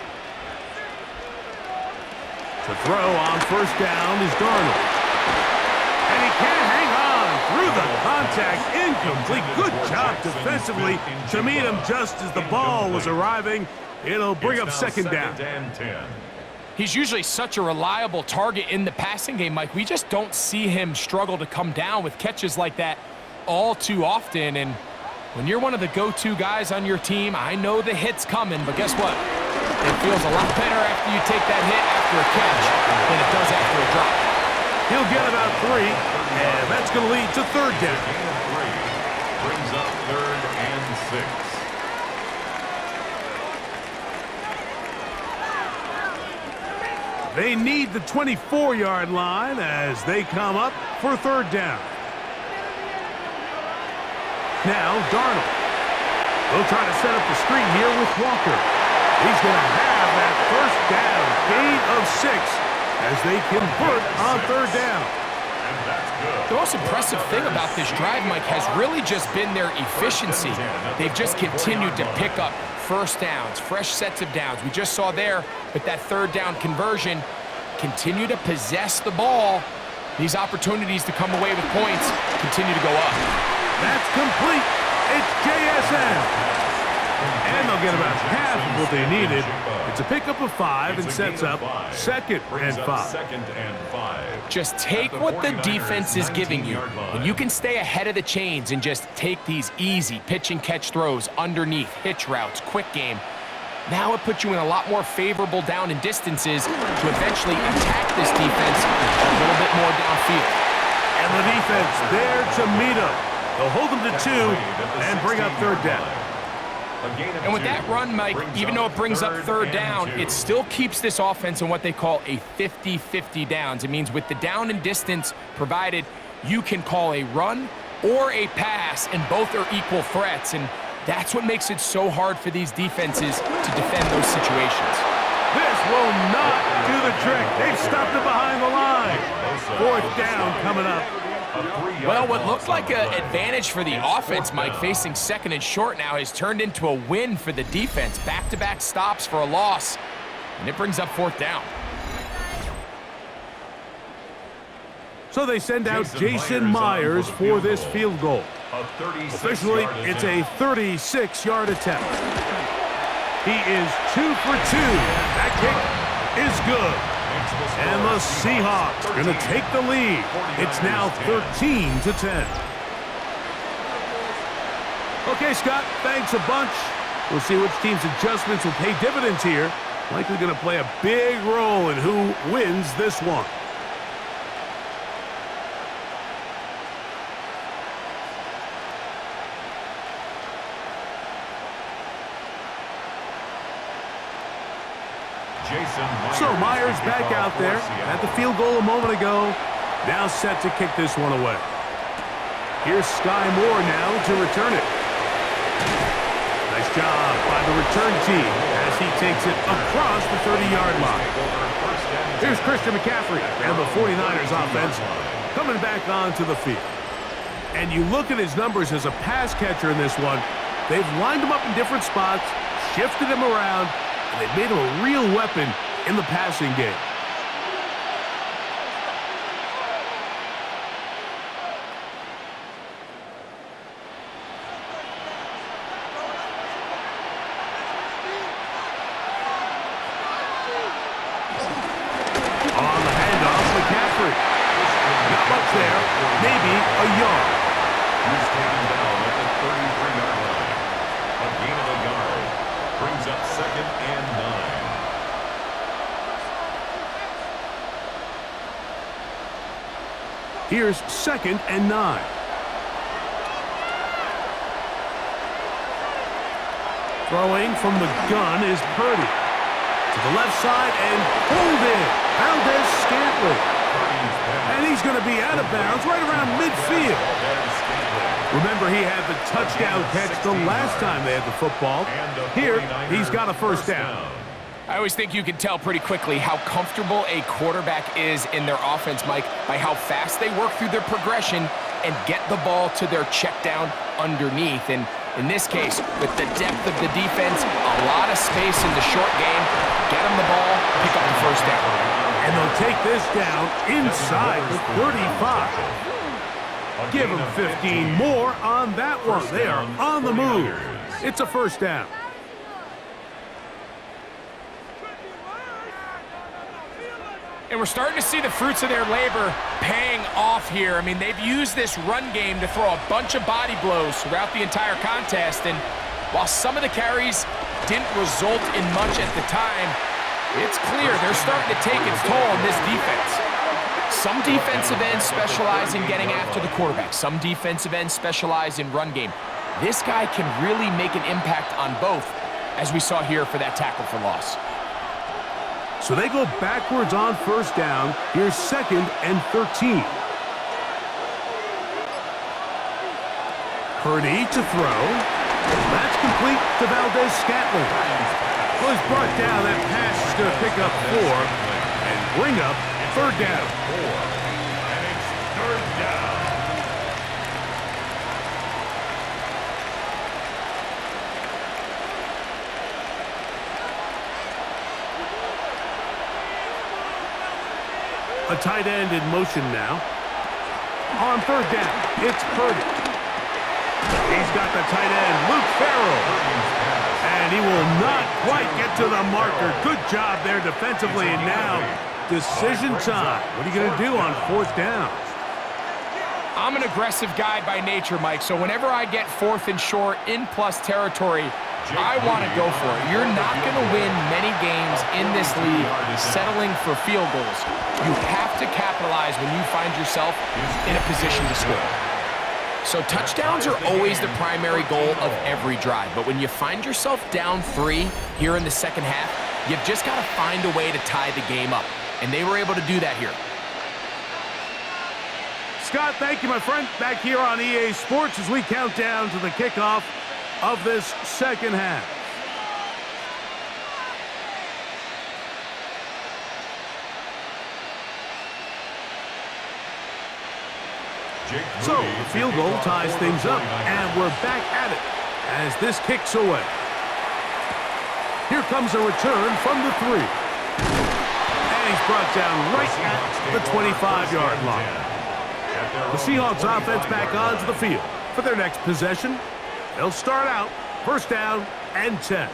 To throw on first down is Darnold. And he can't hang on through the contact. Incomplete. Good job defensively to meet him just as the ball was arriving. It'll bring up second down. And 10. He's usually such a reliable target in the passing game, Mike. We just don't see him struggle to come down with catches like that all too often. And when you're one of the go-to guys on your team, I know the hit's coming, but guess what? It feels a lot better after you take that hit after a catch than it does after a drop. He'll get about 3, and that's going to lead to third down. Gain of 3 brings up 3rd and 6. They need the 24-yard line as they come up for third down. Now, Darnold. They'll try to set up the screen here with Walker. He's going to have that first down, gain of 6, as they convert on third down. And that's good. The most impressive thing about this drive, Mike, has really just been their efficiency. They've just continued to pick up first downs, fresh sets of downs. We just saw there with that third down conversion, continue to possess the ball. These opportunities to come away with points continue to go up. That's complete. It's JSN. And they'll get about half of what they needed. It's a pickup of 5 and sets up second and 5. Just take what the defense is giving you, and you can stay ahead of the chains and just take these easy pitch and catch throws underneath, hitch routes, quick game. Now it puts you in a lot more favorable down and distances to eventually attack this defense a little bit more downfield. And the defense there to meet them. They'll hold them to 2 and bring up third down. And with that run, Mike, even though it brings up third down, it still keeps this offense in what they call a 50-50 downs. It means with the down and distance provided, you can call a run or a pass, and both are equal threats. And that's what makes it so hard for these defenses to defend those situations. This will not do the trick. They've stopped it behind the line. Fourth down coming up. Well, what looked like an advantage for the offense, Mike, facing second and short now, has turned into a win for the defense. Back-to-back stops for a loss, and it brings up fourth down. So they send out Jason Myers for this field goal. Officially, it's a 36-yard attempt. He is 2 for 2. That kick is good. And the Seahawks are going to take the lead. It's now 13-10. Okay, Scott, thanks a bunch. We'll see which team's adjustments will pay dividends here. Likely going to play a big role in who wins this one. So Myers back out there at the field goal a moment ago. Now set to kick this one away. Here's Sky Moore now to return it. Nice job by the return team as he takes it across the 30-yard line. Here's Christian McCaffrey and the 49ers offense coming back onto the field. And you look at his numbers as a pass catcher in this one. They've lined him up in different spots, shifted him around, and they've made him a real weapon in the passing game. yard. He's taken down at the 33-yard line. A gain of a yard brings up 2nd and 9. Here's 2nd and 9. Throwing from the gun is Purdy. To the left side and pulled in. Valdez-Scantling. And he's going to be out of bounds right around midfield. Remember, he had the touchdown catch the last time they had the football. Here, he's got a first down. I always think you can tell pretty quickly how comfortable a quarterback is in their offense, Mike, by how fast they work through their progression and get the ball to their check down underneath. And in this case, with the depth of the defense, a lot of space in the short game, get them the ball, pick up the first down. And they'll take this down inside the 35. Give them 15 more on that one. They are on the move. It's a first down. And we're starting to see the fruits of their labor paying off here. I mean, they've used this run game to throw a bunch of body blows throughout the entire contest. And while some of the carries didn't result in much at the time, it's clear they're starting to take its toll on this defense. Some defensive ends specialize in getting after the quarterback. Some defensive ends specialize in run game. This guy can really make an impact on both, as we saw here for that tackle for loss. So they go backwards on first down. Here's 2nd and 13. Purdy to throw. That's complete to Valdez-Scantling. Well, he's brought down. That pass is going to pick up 4 and bring up 3rd down. And it's 3rd down. A tight end in motion now. On 3rd down, it's Purdy. He's got the tight end, Luke Farrell. And he will not quite get to the marker. Good job there defensively. And now, decision time. What are you going to do on 4th down? I'm an aggressive guy by nature, Mike, so whenever I get 4th and short in plus territory, I want to go for it. You're not going to win many games in this league settling for field goals. You have to capitalize when you find yourself in a position to score. So touchdowns are always the primary goal of every drive, but when you find yourself down 3 here in the second half, you've just got to find a way to tie the game up, and they were able to do that here. Scott, thank you, my friend. Back here on EA Sports as we count down to the kickoff of this second half. So the field goal ties things up, and we're back at it as this kicks away. Here comes a return from the 3. And he's brought down right at the 25-yard line. The Seahawks offense back onto the field for their next possession. They'll start out first down and 10.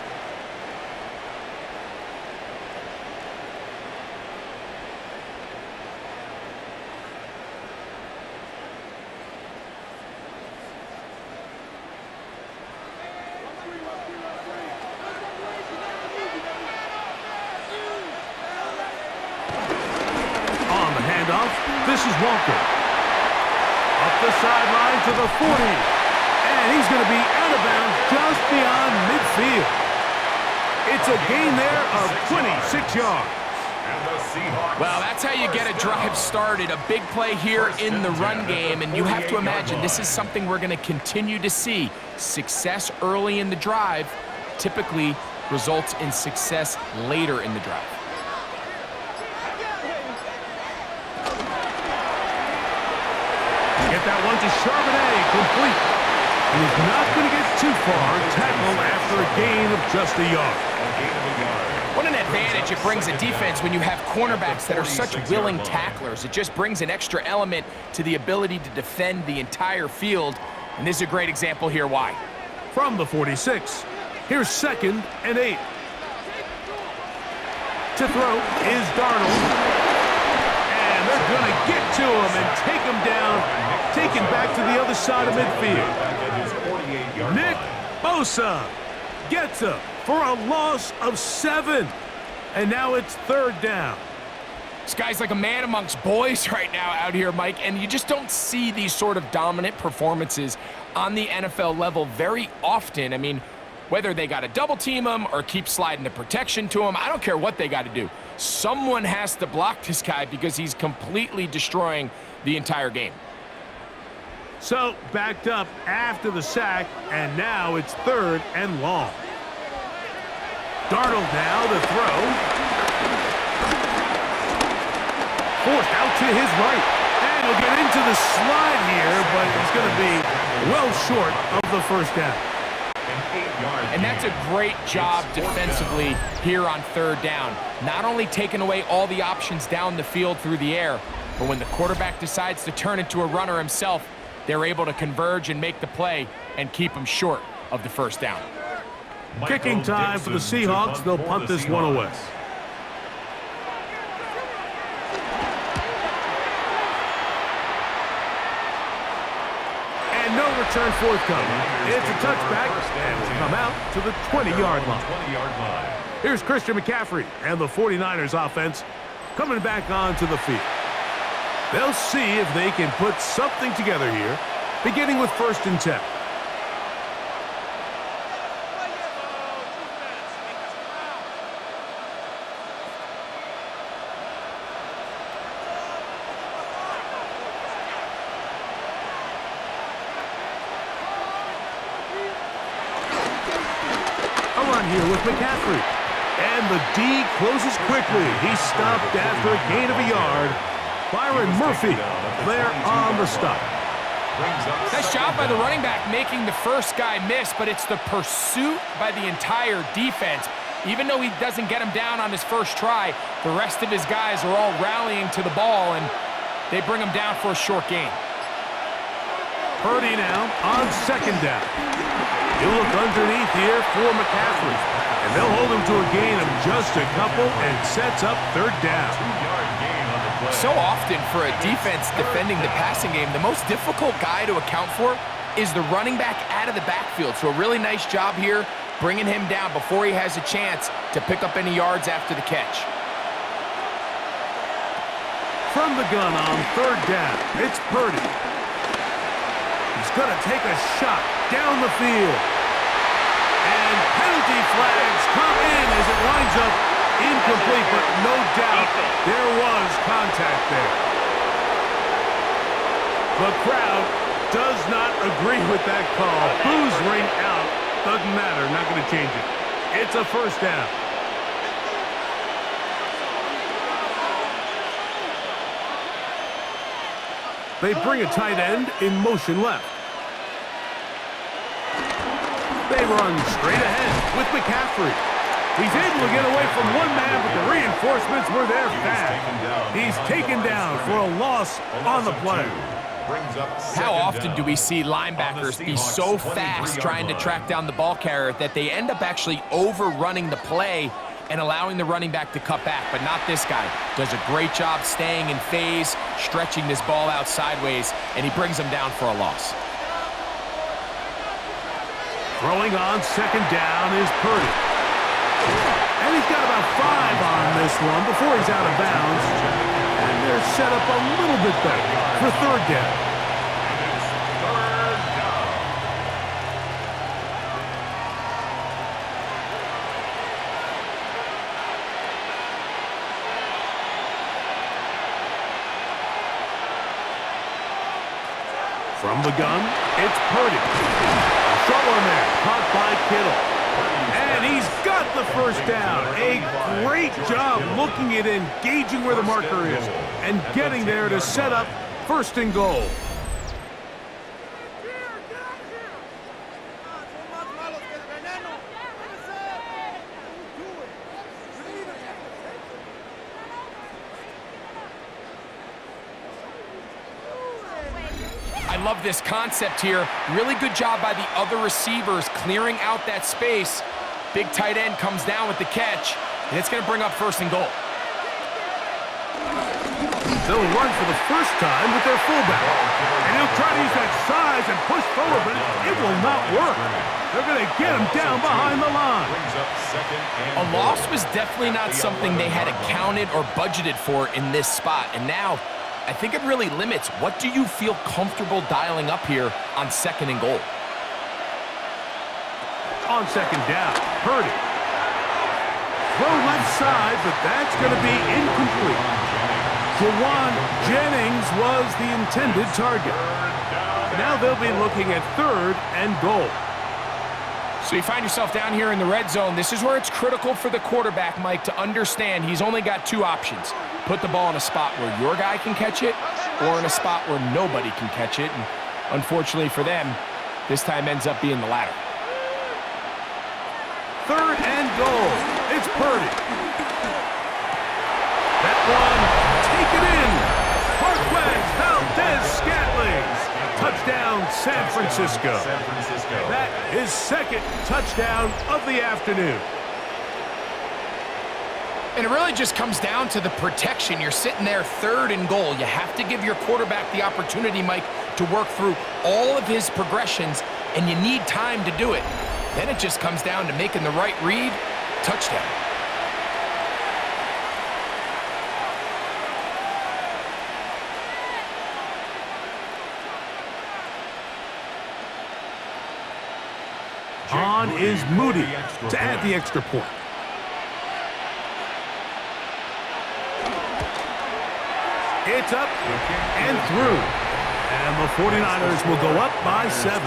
On the handoff, this is Walker. Up the sideline to the 40. And he's going to be out of bounds just beyond midfield. It's a gain there of 26 yards. Well, that's how you get a drive started. A big play here in the run game, and you have to imagine this is something we're going to continue to see. Success early in the drive typically results in success later in the drive. Get that one to Charbonnet, complete. He's not going to get too far, tackled after a gain of just a yard. What an advantage it brings a defense when you have cornerbacks that are such willing tacklers. It just brings an extra element to the ability to defend the entire field, and this is a great example here why. From the 46, here's 2nd and 8. To throw is Darnold. And they're going to get to him and take him down taken back to the other side of midfield. Back at his 48-yard Nick line. Bosa gets him for a loss of 7. And now it's 3rd down. This guy's like a man amongst boys right now out here, Mike, and you just don't see these sort of dominant performances on the NFL level very often. I mean, whether they got to double team him or keep sliding the protection to him, I don't care what they got to do. Someone has to block this guy because he's completely destroying the entire game. So, backed up after the sack, and now it's 3rd and long. Darnold now to throw. Forced out to his right. And he'll get into the slide here, but he's going to be well short of the 1st down. And that's a great job defensively here on 3rd down. Not only taking away all the options down the field through the air, but when the quarterback decides to turn into a runner himself, they're able to converge and make the play and keep him short of the 1st down. Kicking time for the Seahawks. They'll punt this one away. And no return forthcoming. It's a touchback, and will come out to the 20-yard line. Here's Christian McCaffrey and the 49ers offense coming back onto the field. They'll see if they can put something together here, beginning with 1st and 10. Here with McCaffrey. And the D closes quickly. He stopped after a gain of a yard. Byron Murphy there on the stop. Nice job by the running back making the first guy miss, but it's the pursuit by the entire defense. Even though he doesn't get him down on his first try, the rest of his guys are all rallying to the ball, and they bring him down for a short gain. Purdy now on 2nd down. He'll look underneath here for McCaffrey. And they'll hold him to a gain of just a couple and sets up 3rd down. 2-yard gain on the play. So often for a defense defending the passing game, the most difficult guy to account for is the running back out of the backfield. So a really nice job here bringing him down before he has a chance to pick up any yards after the catch. From the gun on 3rd down, it's Purdy. He's going to take a shot down the field. And penalty flags come in as it winds up incomplete, but no doubt there was contact there. The crowd does not agree with that call. Boos ring out. Doesn't matter. Not going to change it. It's a 1st down. They bring a tight end in motion left. They run straight ahead with McCaffrey. He's able to get away from one man, but the reinforcements were there fast. He's taken down for a loss on the play. How often do we see linebackers be so fast trying to track down the ball carrier that they end up actually overrunning the play and allowing the running back to cut back? But not this guy. Does a great job staying in phase, stretching this ball out sideways, and he brings him down for a loss. Throwing on 2nd down is Purdy. And he's got about 5 on this one before he's out of bounds. And they're set up a little bit better for 3rd down. From the gun, it's Purdy. Short one there, caught by Kittle. And he's got the 1st down. A great job looking at engaging where the marker is and getting there to set up 1st and goal. I love this concept here. Really good job by the other receivers clearing out that space. Big tight end comes down with the catch, and it's going to bring up 1st and goal. They'll run for the first time with their fullback. And he'll try to use that size and push forward, but it will not work. They're going to get him down behind the line. A loss was definitely not something they had accounted or budgeted for in this spot. And now, I think it really limits what do you feel comfortable dialing up here on 2nd and goal. On 2nd down, Purdy. Throw left side, but that's going to be incomplete. Jawan Jennings was the intended target. Now they'll be looking at 3rd and goal. So you find yourself down here in the red zone. This is where it's critical for the quarterback, Mike, to understand he's only got 2 options. Put the ball in a spot where your guy can catch it or in a spot where nobody can catch it. And unfortunately for them, this time ends up being the latter. 3rd and goal. It's Purdy. That one, take it in. Marquez Valdez-Scantling. Touchdown, San Francisco. That is 2nd touchdown of the afternoon. And it really just comes down to the protection. You're sitting there 3rd and goal. You have to give your quarterback the opportunity, Mike, to work through all of his progressions, and you need time to do it. Then it just comes down to making the right read. Touchdown. On is Moody to add the extra point. It's up and through. And the 49ers will go up by 7.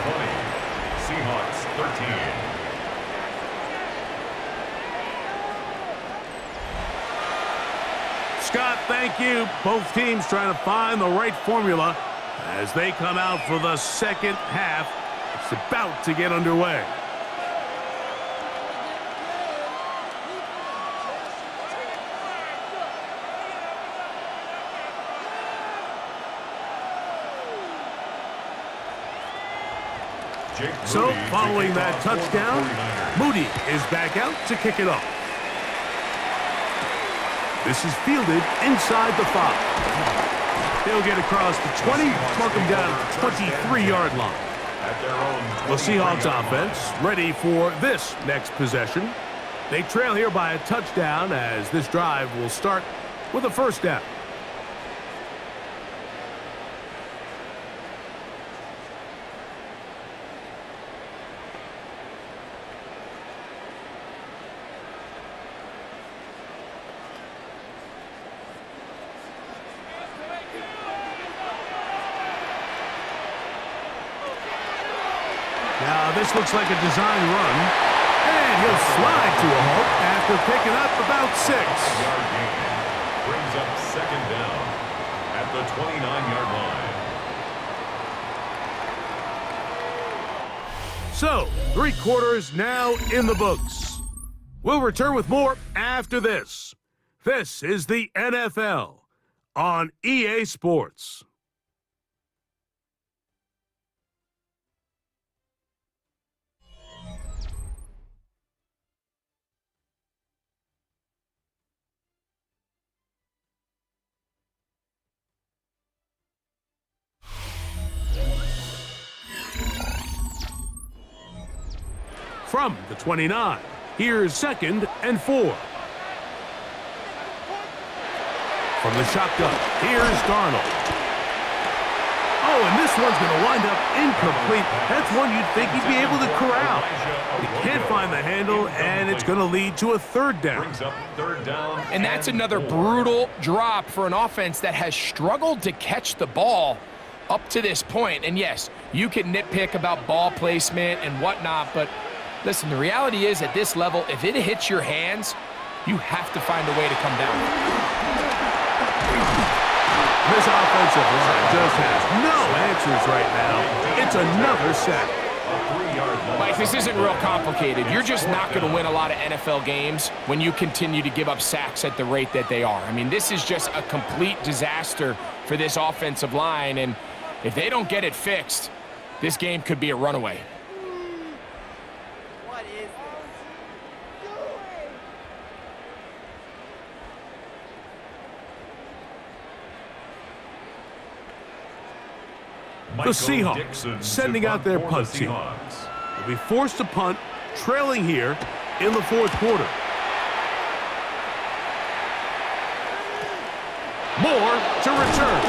Seahawks 13. Scott, thank you. Both teams trying to find the right formula as they come out for the 2nd half. It's about to get underway. So, following that touchdown, Moody is back out to kick it off. This is fielded inside the 5. They'll get across the 20, mark them down at the 23-yard line. The Seahawks offense ready for this next possession. They trail here by a touchdown as this drive will start with a 1st down. Now this looks like a design run, and he'll slide to a halt after picking up about 6. Yard gain brings up 2nd down at the 29-yard line. So, 3 quarters now in the books. We'll return with more after this. This is the NFL on EA Sports. From the 29, here's 2nd and 4. From the shotgun, here's Darnold. Oh, and this one's going to wind up incomplete. That's one you'd think he'd be able to corral. He can't find the handle, and it's going to lead to a 3rd down. Brings up 3rd down. And that's another brutal drop for an offense that has struggled to catch the ball up to this point. And yes, you can nitpick about ball placement and whatnot, but listen, the reality is at this level, if it hits your hands, you have to find a way to come down. This offensive line just has no answers right now. It's another sack. Mike, this isn't real complicated. You're just not going to win a lot of NFL games when you continue to give up sacks at the rate that they are. I mean, this is just a complete disaster for this offensive line, and if they don't get it fixed, this game could be a runaway. The Seahawks sending out their punt team. They'll be forced to punt, trailing here in the fourth quarter. Moore to return.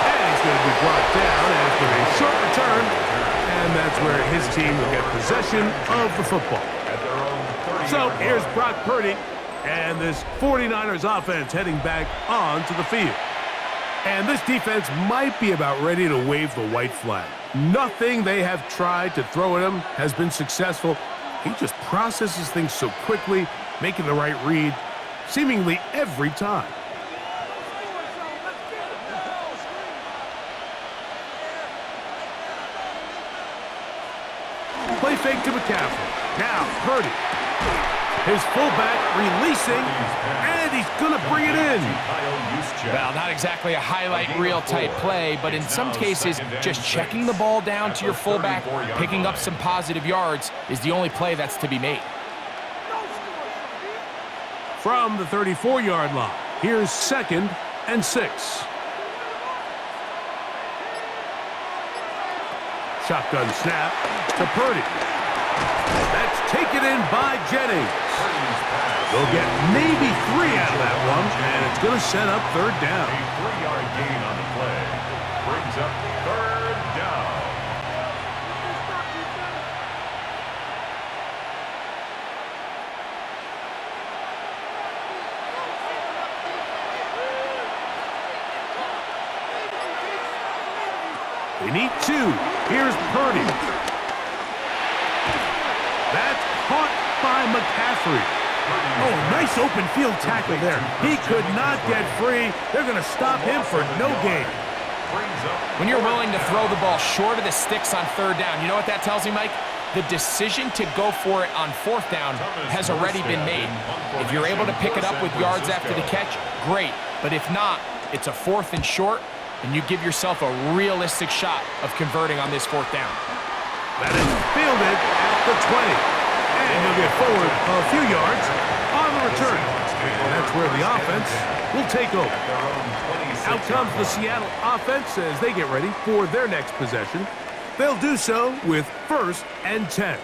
And he's going to be brought down after a short return. And that's where his team will get possession of the football. So here's Brock Purdy and this 49ers offense heading back onto the field. And this defense might be about ready to wave the white flag. Nothing they have tried to throw at him has been successful. He just processes things so quickly, making the right read seemingly every time. Play fake to McCaffrey. Now Purdy. His fullback releasing, and he's going to bring it in. Well, not exactly a highlight reel type play, but in some cases, just checking the ball down to your fullback, picking up some positive yards is the only play that's to be made. From the 34-yard line, here's 2nd and 6. Shotgun snap to Purdy. That's taken in by Jennings. They'll get maybe 3 out of that one, and it's going to set up 3rd down. A 3-yard gain on the play brings up 3rd down. They need 2. Here's Purdy. That's caught by McCaffrey. Oh, nice open field tackle there. He could not get free. They're going to stop him for no gain. When you're willing to throw the ball short of the sticks on 3rd down, you know what that tells me, Mike? The decision to go for it on 4th down has already been made. If you're able to pick it up with yards after the catch, great. But if not, it's a 4th and short, and you give yourself a realistic shot of converting on this 4th down. That is fielded at the 20. And he'll get forward a few yards on the return. And that's where the offense will take over. Out comes the Seattle offense as they get ready for their next possession. They'll do so with 1st and 10.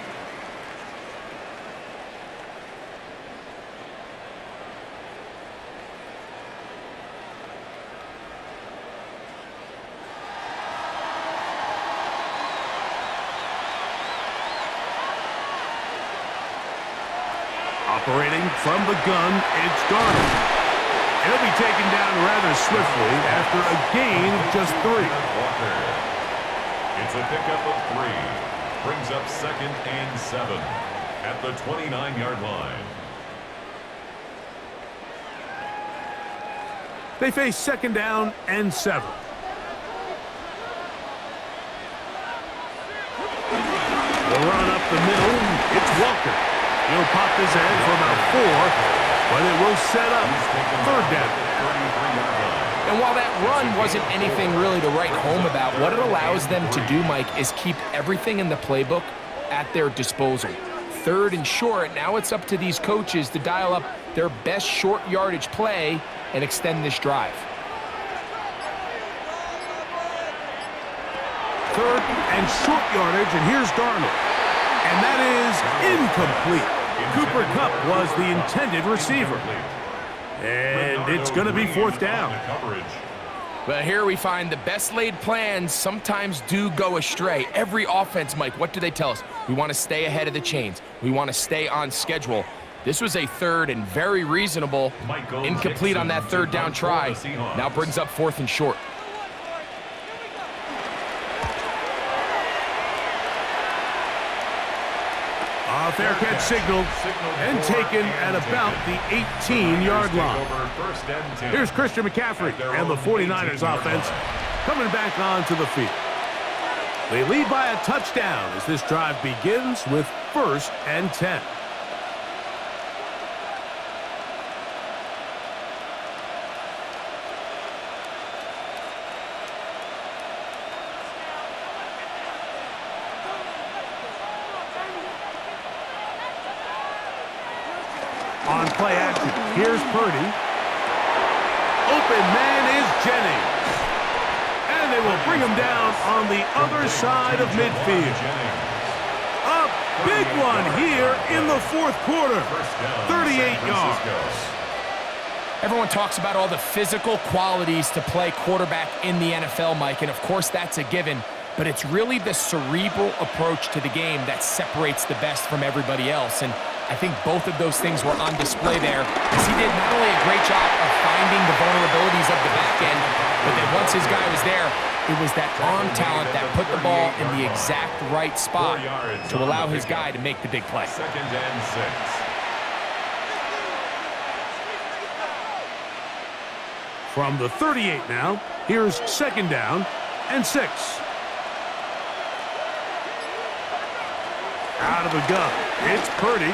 Operating from the gun, it's Garner. He'll be taken down rather swiftly after a gain of just 3. It's a pickup of 3. Brings up 2nd and 7 at the 29-yard line. They face 2nd down and 7. They'll run up the middle. It's Walker. He'll pop his head for about 4, but it will set up 3rd down. And while that run wasn't anything really to write home about, what it allows them to do, Mike, is keep everything in the playbook at their disposal. 3rd and short, now it's up to these coaches to dial up their best short yardage play and extend this drive. 3rd and short yardage, and here's Darnold. And that is incomplete. Cooper Kupp was the intended receiver. And it's going to be 4th down. Well, here we find the best laid plans sometimes do go astray. Every offense, Mike, what do they tell us? We want to stay ahead of the chains. We want to stay on schedule. This was a 3rd and very reasonable. Incomplete on that 3rd down try. Now brings up 4th and short. A fair catch signaled and taken at about the 18-yard line. Here's Christian McCaffrey and the 49ers offense coming back onto the field. They lead by a touchdown as this drive begins with 1st and 10. On play action, here's Purdy. Open man is Jennings. And they will bring bring him down on the other side of midfield. A big one here in the fourth quarter. 38 yards. Everyone talks about all the physical qualities to play quarterback in the NFL, Mike, and of course that's a given, but it's really the cerebral approach to the game that separates the best from everybody else, and I think both of those things were on display there, as he did not only a great job of finding the vulnerabilities of the back end, but then once his guy was there, it was that arm talent that put the ball in the exact right spot to allow his guy to make the big play. 2nd and 6. From the 38 now, here's 2nd down and 6. Out of the gun, it's Purdy.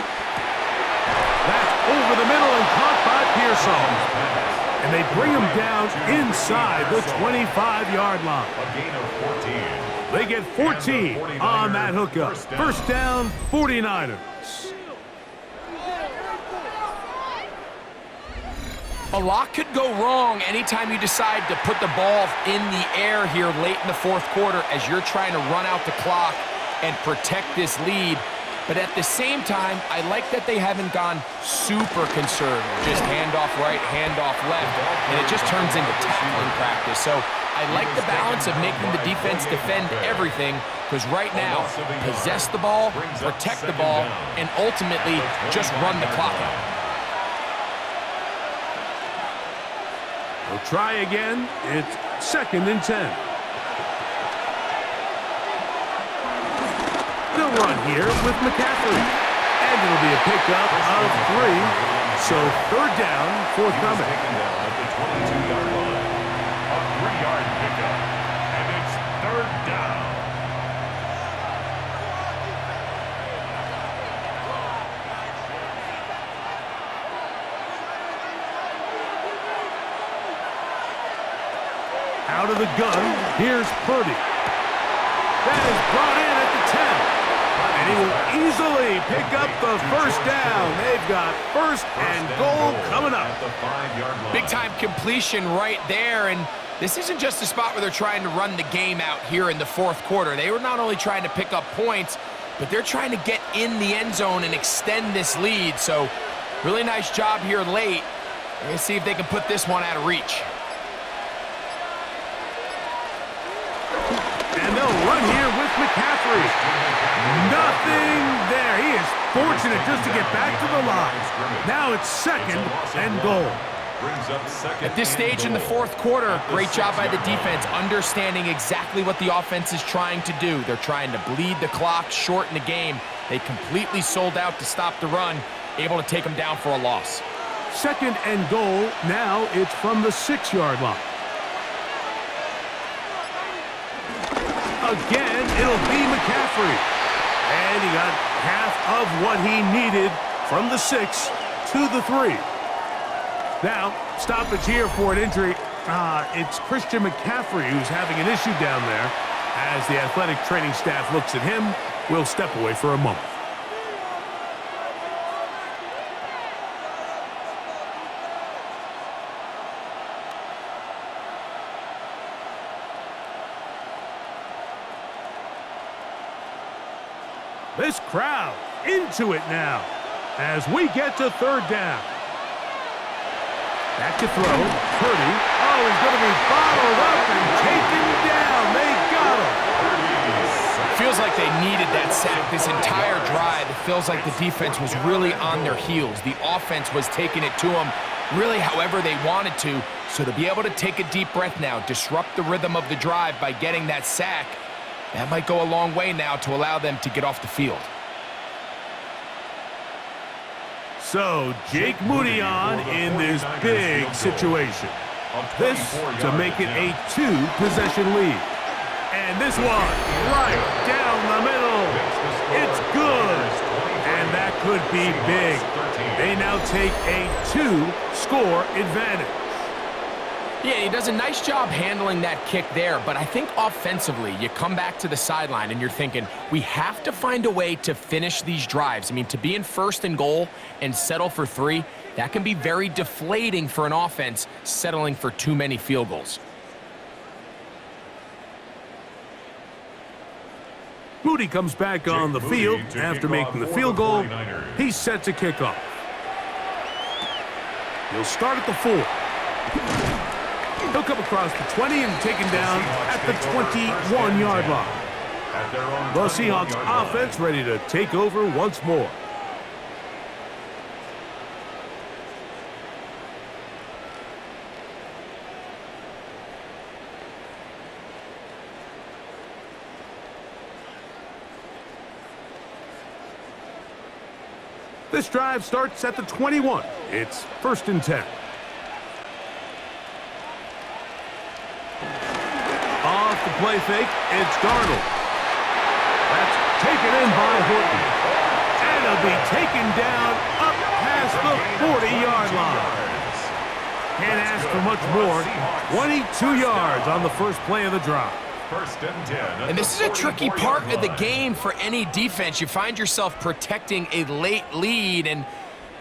That's over the middle and caught by Pearson. And they bring him down inside the 25-yard line. A gain of 14. They get 14 on that hookup. First down, 49ers. A lot could go wrong anytime you decide to put the ball in the air here late in the fourth quarter as you're trying to run out the clock and protect this lead. But at the same time, I like that they haven't gone super conservative. Just handoff right, handoff left, and it just turns into tackling practice. So I like the balance of making the defense defend everything, because right now, possess the ball, protect the ball, and ultimately just run the clock out. We'll try again. It's 2nd and 10. They'll run here with McCaffrey. And it'll be a pickup of 3. So 3rd down, forthcoming. Taken down at the 22-yard line. A 3-yard pickup. And it's 3rd down. Out of the gun, here's Purdy. That is brought in at the 10. And he will easily pick up the first down. They've got 1st and goal coming up. At the 5-yard line. Big-time completion right there, and this isn't just a spot where they're trying to run the game out here in the fourth quarter. They were not only trying to pick up points, but they're trying to get in the end zone and extend this lead. So really nice job here late. Let's see if they can put this one out of reach. And they'll run here with McCaffrey. Nothing there. He is fortunate just to get back to the line. Now it's 2nd and goal. At this stage in the fourth quarter, great job by the defense, understanding exactly what the offense is trying to do. They're trying to bleed the clock, shorten the game. They completely sold out to stop the run, able to take them down for a loss. 2nd and goal. Now it's from the 6-yard line. Again, it'll be McCaffrey. And he got half of what he needed from the 6 to the 3. Now, stoppage here for an injury. It's Christian McCaffrey who's having an issue down there. As the athletic training staff looks at him, we'll step away for a moment. This crowd into it now as we get to 3rd down. Back to throw. Purdy. Oh, he's going to be bottled up and taken down. They got him. Feels like they needed that sack this entire drive. It feels like the defense was really on their heels. The offense was taking it to them really however they wanted to. So to be able to take a deep breath now, disrupt the rhythm of the drive by getting that sack, that might go a long way now to allow them to get off the field. So, Jake Moody on in this big situation. This to make it a 2-possession lead. And this one, right down the middle. It's good. And that could be big. They now take a 2-score advantage. Yeah, he does a nice job handling that kick there, but I think offensively, you come back to the sideline and you're thinking, we have to find a way to finish these drives. I mean, to be in 1st and goal and settle for 3, that can be very deflating for an offense settling for too many field goals. Moody comes back on the field after making the field goal. He's set to kick off. He'll start at the 4. He'll come across the 20 and taken down at the 21-yard line. The Seahawks offense ready to take over once more. This drive starts at the 21. It's 1st and 10. Off the play fake, it's Darnold. That's taken in by Horton. And it'll be taken down up past the 40-yard line. Can't ask for much more. 22 yards on the first play of the drive. 1st and 10. And this is a tricky part of the game for any defense. You find yourself protecting a late lead, and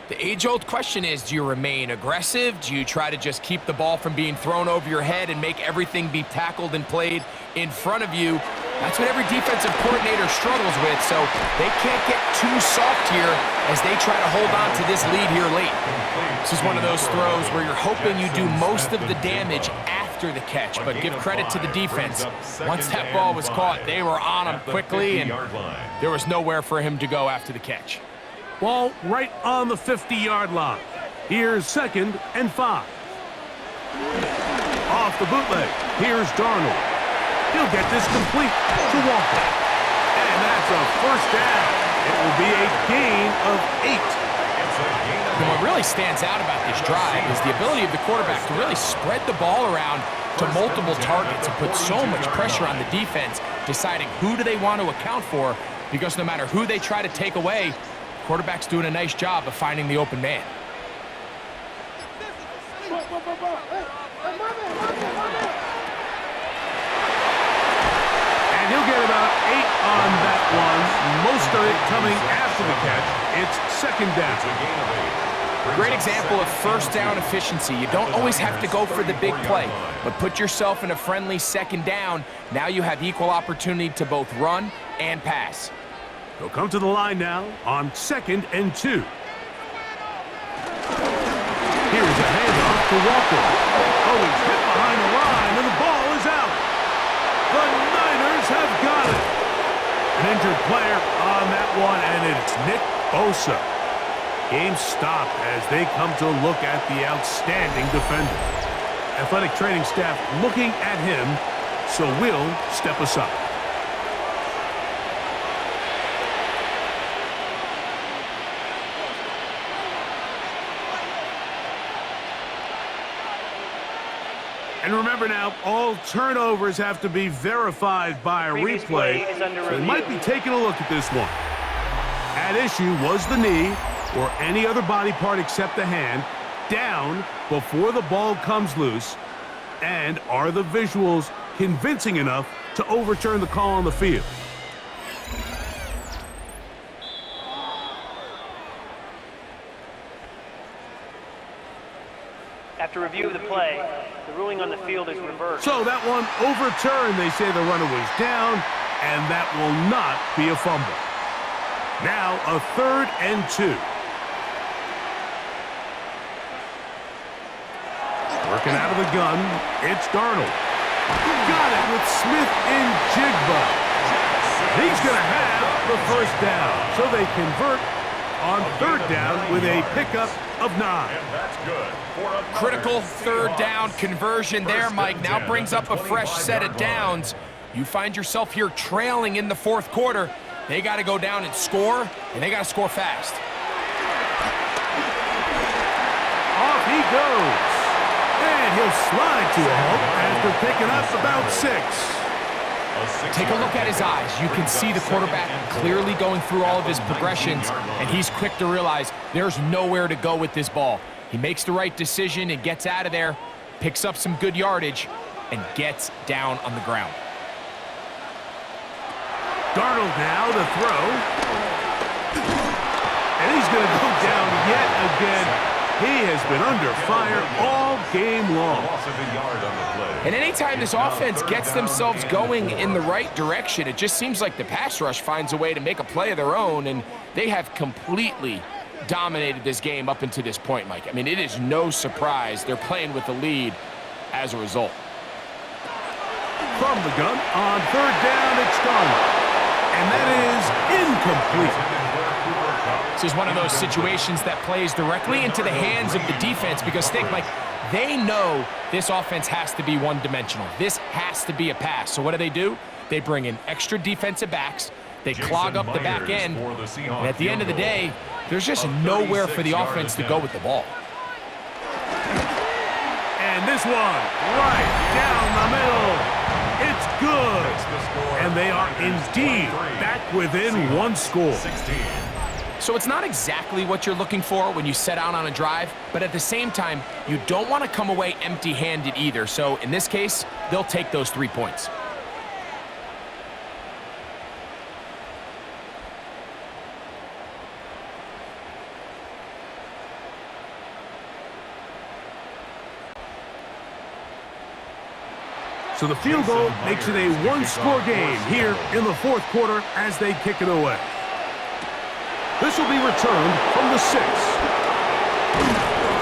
the age-old question is, do you remain aggressive? Do you try to just keep the ball from being thrown over your head and make everything be tackled and played in front of you? That's what every defensive coordinator struggles with, so they can't get too soft here as they try to hold on to this lead here late. This is one of those throws where you're hoping you do most of the damage after the catch, but give credit to the defense. Once that ball was caught, they were on him quickly, and there was nowhere for him to go after the catch. Ball right on the 50-yard line. Here's 2nd and 5. Off the bootleg, here's Darnold. He'll get this complete to Walker. And that's a 1st down. It will be a gain of 8. And what really stands out about this drive is the ability of the quarterback to really spread the ball around to multiple targets and put so much pressure on the defense, deciding who do they want to account for, because no matter who they try to take away, the quarterback's doing a nice job of finding the open man. And he'll get about 8 on that one. Most of it coming after the catch. It's 2nd down. Great example of 1st down efficiency. You don't always have to go for the big play, but put yourself in a friendly 2nd down. Now you have equal opportunity to both run and pass. He'll come to the line now on 2nd and 2. Here's a handoff to Walker. Oh, he's hit behind the line, and the ball is out. The Niners have got it. An injured player on that one, and it's Nick Bosa. Game stopped as they come to look at the outstanding defender. Athletic training staff looking at him, so we'll step aside. And remember now, all turnovers have to be verified by a replay, so they might be taking a look at this one. At issue was the knee, or any other body part except the hand, down before the ball comes loose, and are the visuals convincing enough to overturn the call on the field? After review of the play, the ruling on the field is reversed. So that one overturned. They say the runner was down, and that will not be a fumble. Now a 3rd and 2. Working out of the gun, it's Darnold. Got it with Smith and Jigba. He's going to have the 1st down. So they convert on 3rd down with a pickup of 9. And that's good. Critical 3rd down conversion there, Mike. Now brings up a fresh set of downs. You find yourself here trailing in the 4th quarter. They got to go down and score, and they got to score fast. Off he goes. And he'll slide to a halt after picking up about 6. Take a look at his eyes. You can see the quarterback clearly going through all of his progressions, and he's quick to realize there's nowhere to go with this ball. He makes the right decision and gets out of there, picks up some good yardage, and gets down on the ground. Darnold now to throw. And he's going to go down yet again. He has been under fire all game long. Loss of a yard on the play. And anytime this offense gets themselves going in the right direction, it just seems like the pass rush finds a way to make a play of their own, and they have completely dominated this game up until this point, Mike. I mean, it is no surprise they're playing with the lead as a result. From the gun, on third down, it's done. And that is incomplete. This is one of those situations that plays directly into the hands of the defense because, think, Mike, they know this offense has to be one-dimensional. This has to be a pass. So what do? They bring in extra defensive backs. They clog up the back end. And at the end of the day, there's just nowhere for the offense to go with the ball. And this one, right down the middle. It's good. And they are indeed back within one score. So it's not exactly what you're looking for when you set out on a drive, but at the same time, you don't want to come away empty-handed either. So in this case, they'll take those 3 points. So the field goal makes it a one-score game here in the fourth quarter as they kick it away. This will be returned from the 6.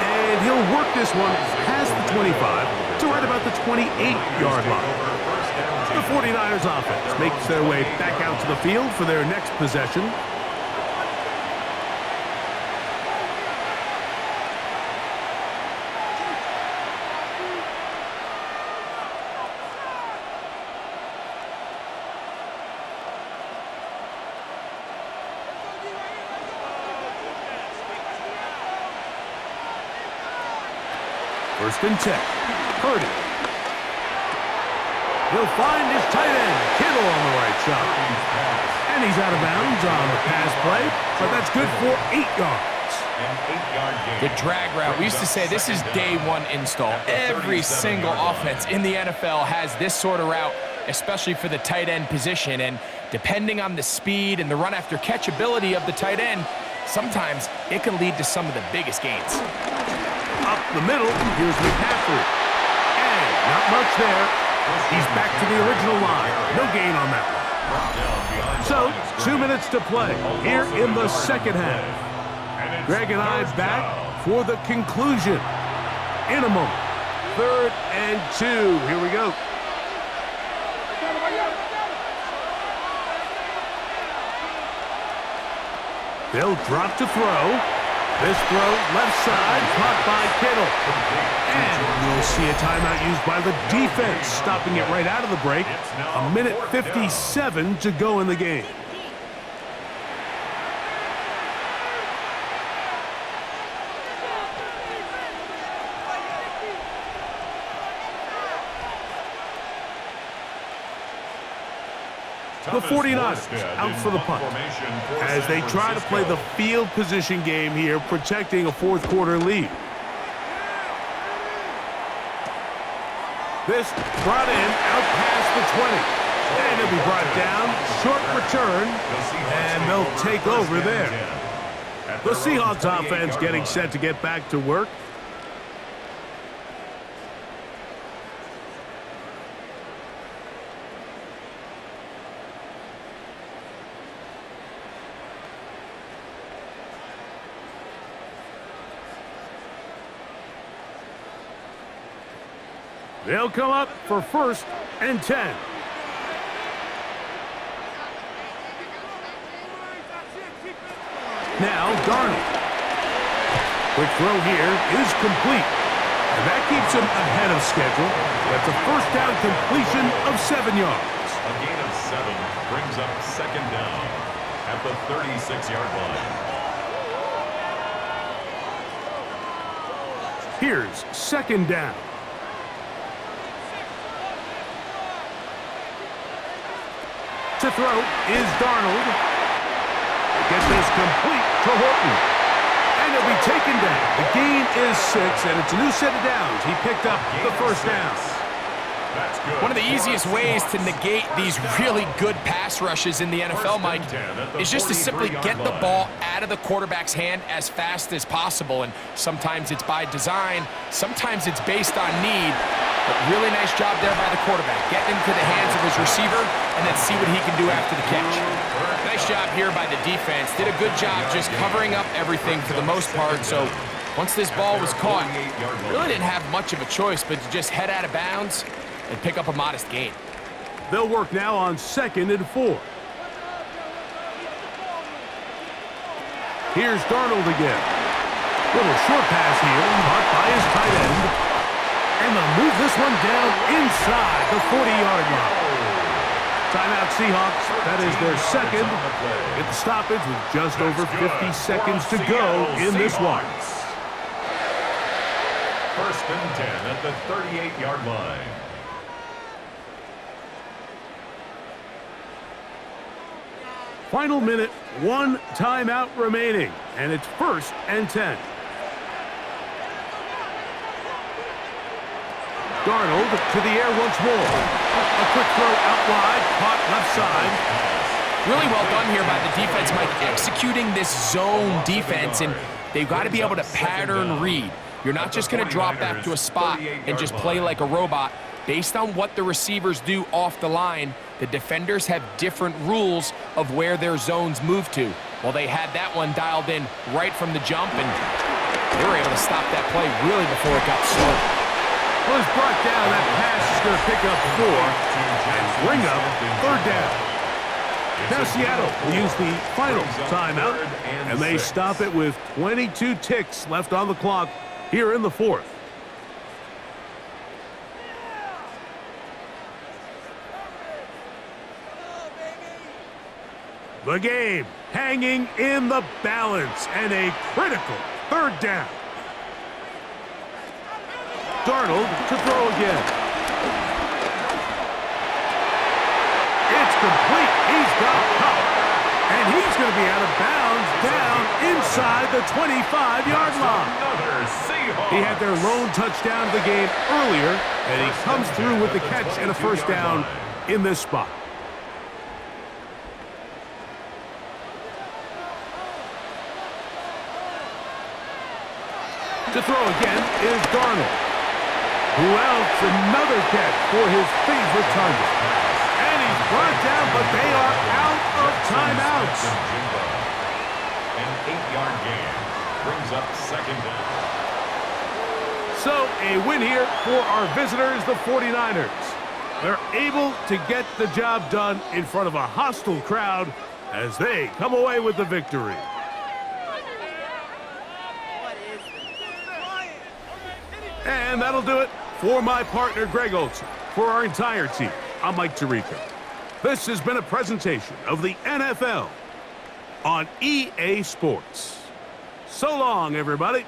And he'll work this one past the 25 to right about the 28-yard line. The 49ers offense makes their way back out to the field for their next possession. First and 10. Purdy. He'll find his tight end, Kittle, on the right side. And he's out of bounds on the pass play, but that's good for 8 yards. The drag route, we used to say this is day one install. Every single offense in the NFL has this sort of route, especially for the tight end position. And depending on the speed and the run after catch ability of the tight end, sometimes it can lead to some of the biggest gains. Up the middle, here's McCaffrey. And not much there. He's back to the original line. No gain on that one. So, 2 minutes to play here in the second half. Greg and I back for the conclusion in a moment. 3rd and 2. Here we go. They'll drop to throw. This throw, left side, caught by Kittle. And you'll see a timeout used by the defense, stopping it right out of the break. 1:57 to go in the game. The 49ers out for the punt as they try to play the field position game here, protecting a fourth quarter lead. This brought in out past the 20. And it'll be brought down. Short return. And they'll take over there. The Seahawks offense getting set to get back to work. They'll come up for 1st and 10. Now, Darnold. Quick throw here is complete. And that keeps him ahead of schedule. That's a first down completion of 7 yards. A gain of 7 brings up 2nd down at the 36-yard line. Here's 2nd down. To throw is Darnold. Get this complete to Horton. And he'll be taken down. The gain is 6, and it's a new set of downs. He picked up the first down. One of the easiest ways to negate these really good pass rushes in the NFL, Mike, is just to simply get the ball out of the quarterback's hand as fast as possible. And sometimes it's by design, sometimes it's based on need. But really nice job there by the quarterback, getting into the hands of his receiver and then see what he can do after the catch. Nice job here by the defense. Did a good job just covering up everything for the most part. So once this ball was caught, really didn't have much of a choice but to just head out of bounds and pick up a modest gain. They'll work now on 2nd and 4. Here's Darnold again. Little short pass here, caught by his tight end. And they'll move this one down inside the 40-yard line. Timeout Seahawks. That is their second. Get the stoppage with just over 50 seconds to go in this one. 1st and 10 at the 38-yard line. Final minute, 1 timeout remaining, and it's 1st and 10. Darnold to the air once more. A quick throw out wide, caught left side. Really well done here by the defense, Mike, executing this zone defense, and they've got to be able to pattern read. You're not just going to drop back to a spot and just play like a robot. Based on what the receivers do off the line, the defenders have different rules of where their zones move to. Well, they had that one dialed in right from the jump, and they were able to stop that play really before it got slowed. Well, it's brought down. That pass is going to pick up 4 and bring up 3rd down. Now Seattle will use the final timeout, and they stop it with 22 ticks left on the clock here in the 4th. The game hanging in the balance, and a critical 3rd down. Darnold to throw again. It's complete. He's got covered. And he's going to be out of bounds down inside the 25-yard line. He had their lone touchdown of the game earlier, and he comes through with the catch and a 1st down in this spot. To throw again is Darnold. Who else? Another catch for his favorite target. And he's brought down, but they are out of timeouts. An 8-yard gain brings up 2nd down. So a win here for our visitors, the 49ers. They're able to get the job done in front of a hostile crowd as they come away with the victory. And that'll do it for my partner, Greg Olson. For our entire team, I'm Mike Tirico. This has been a presentation of the NFL on EA Sports. So long, everybody.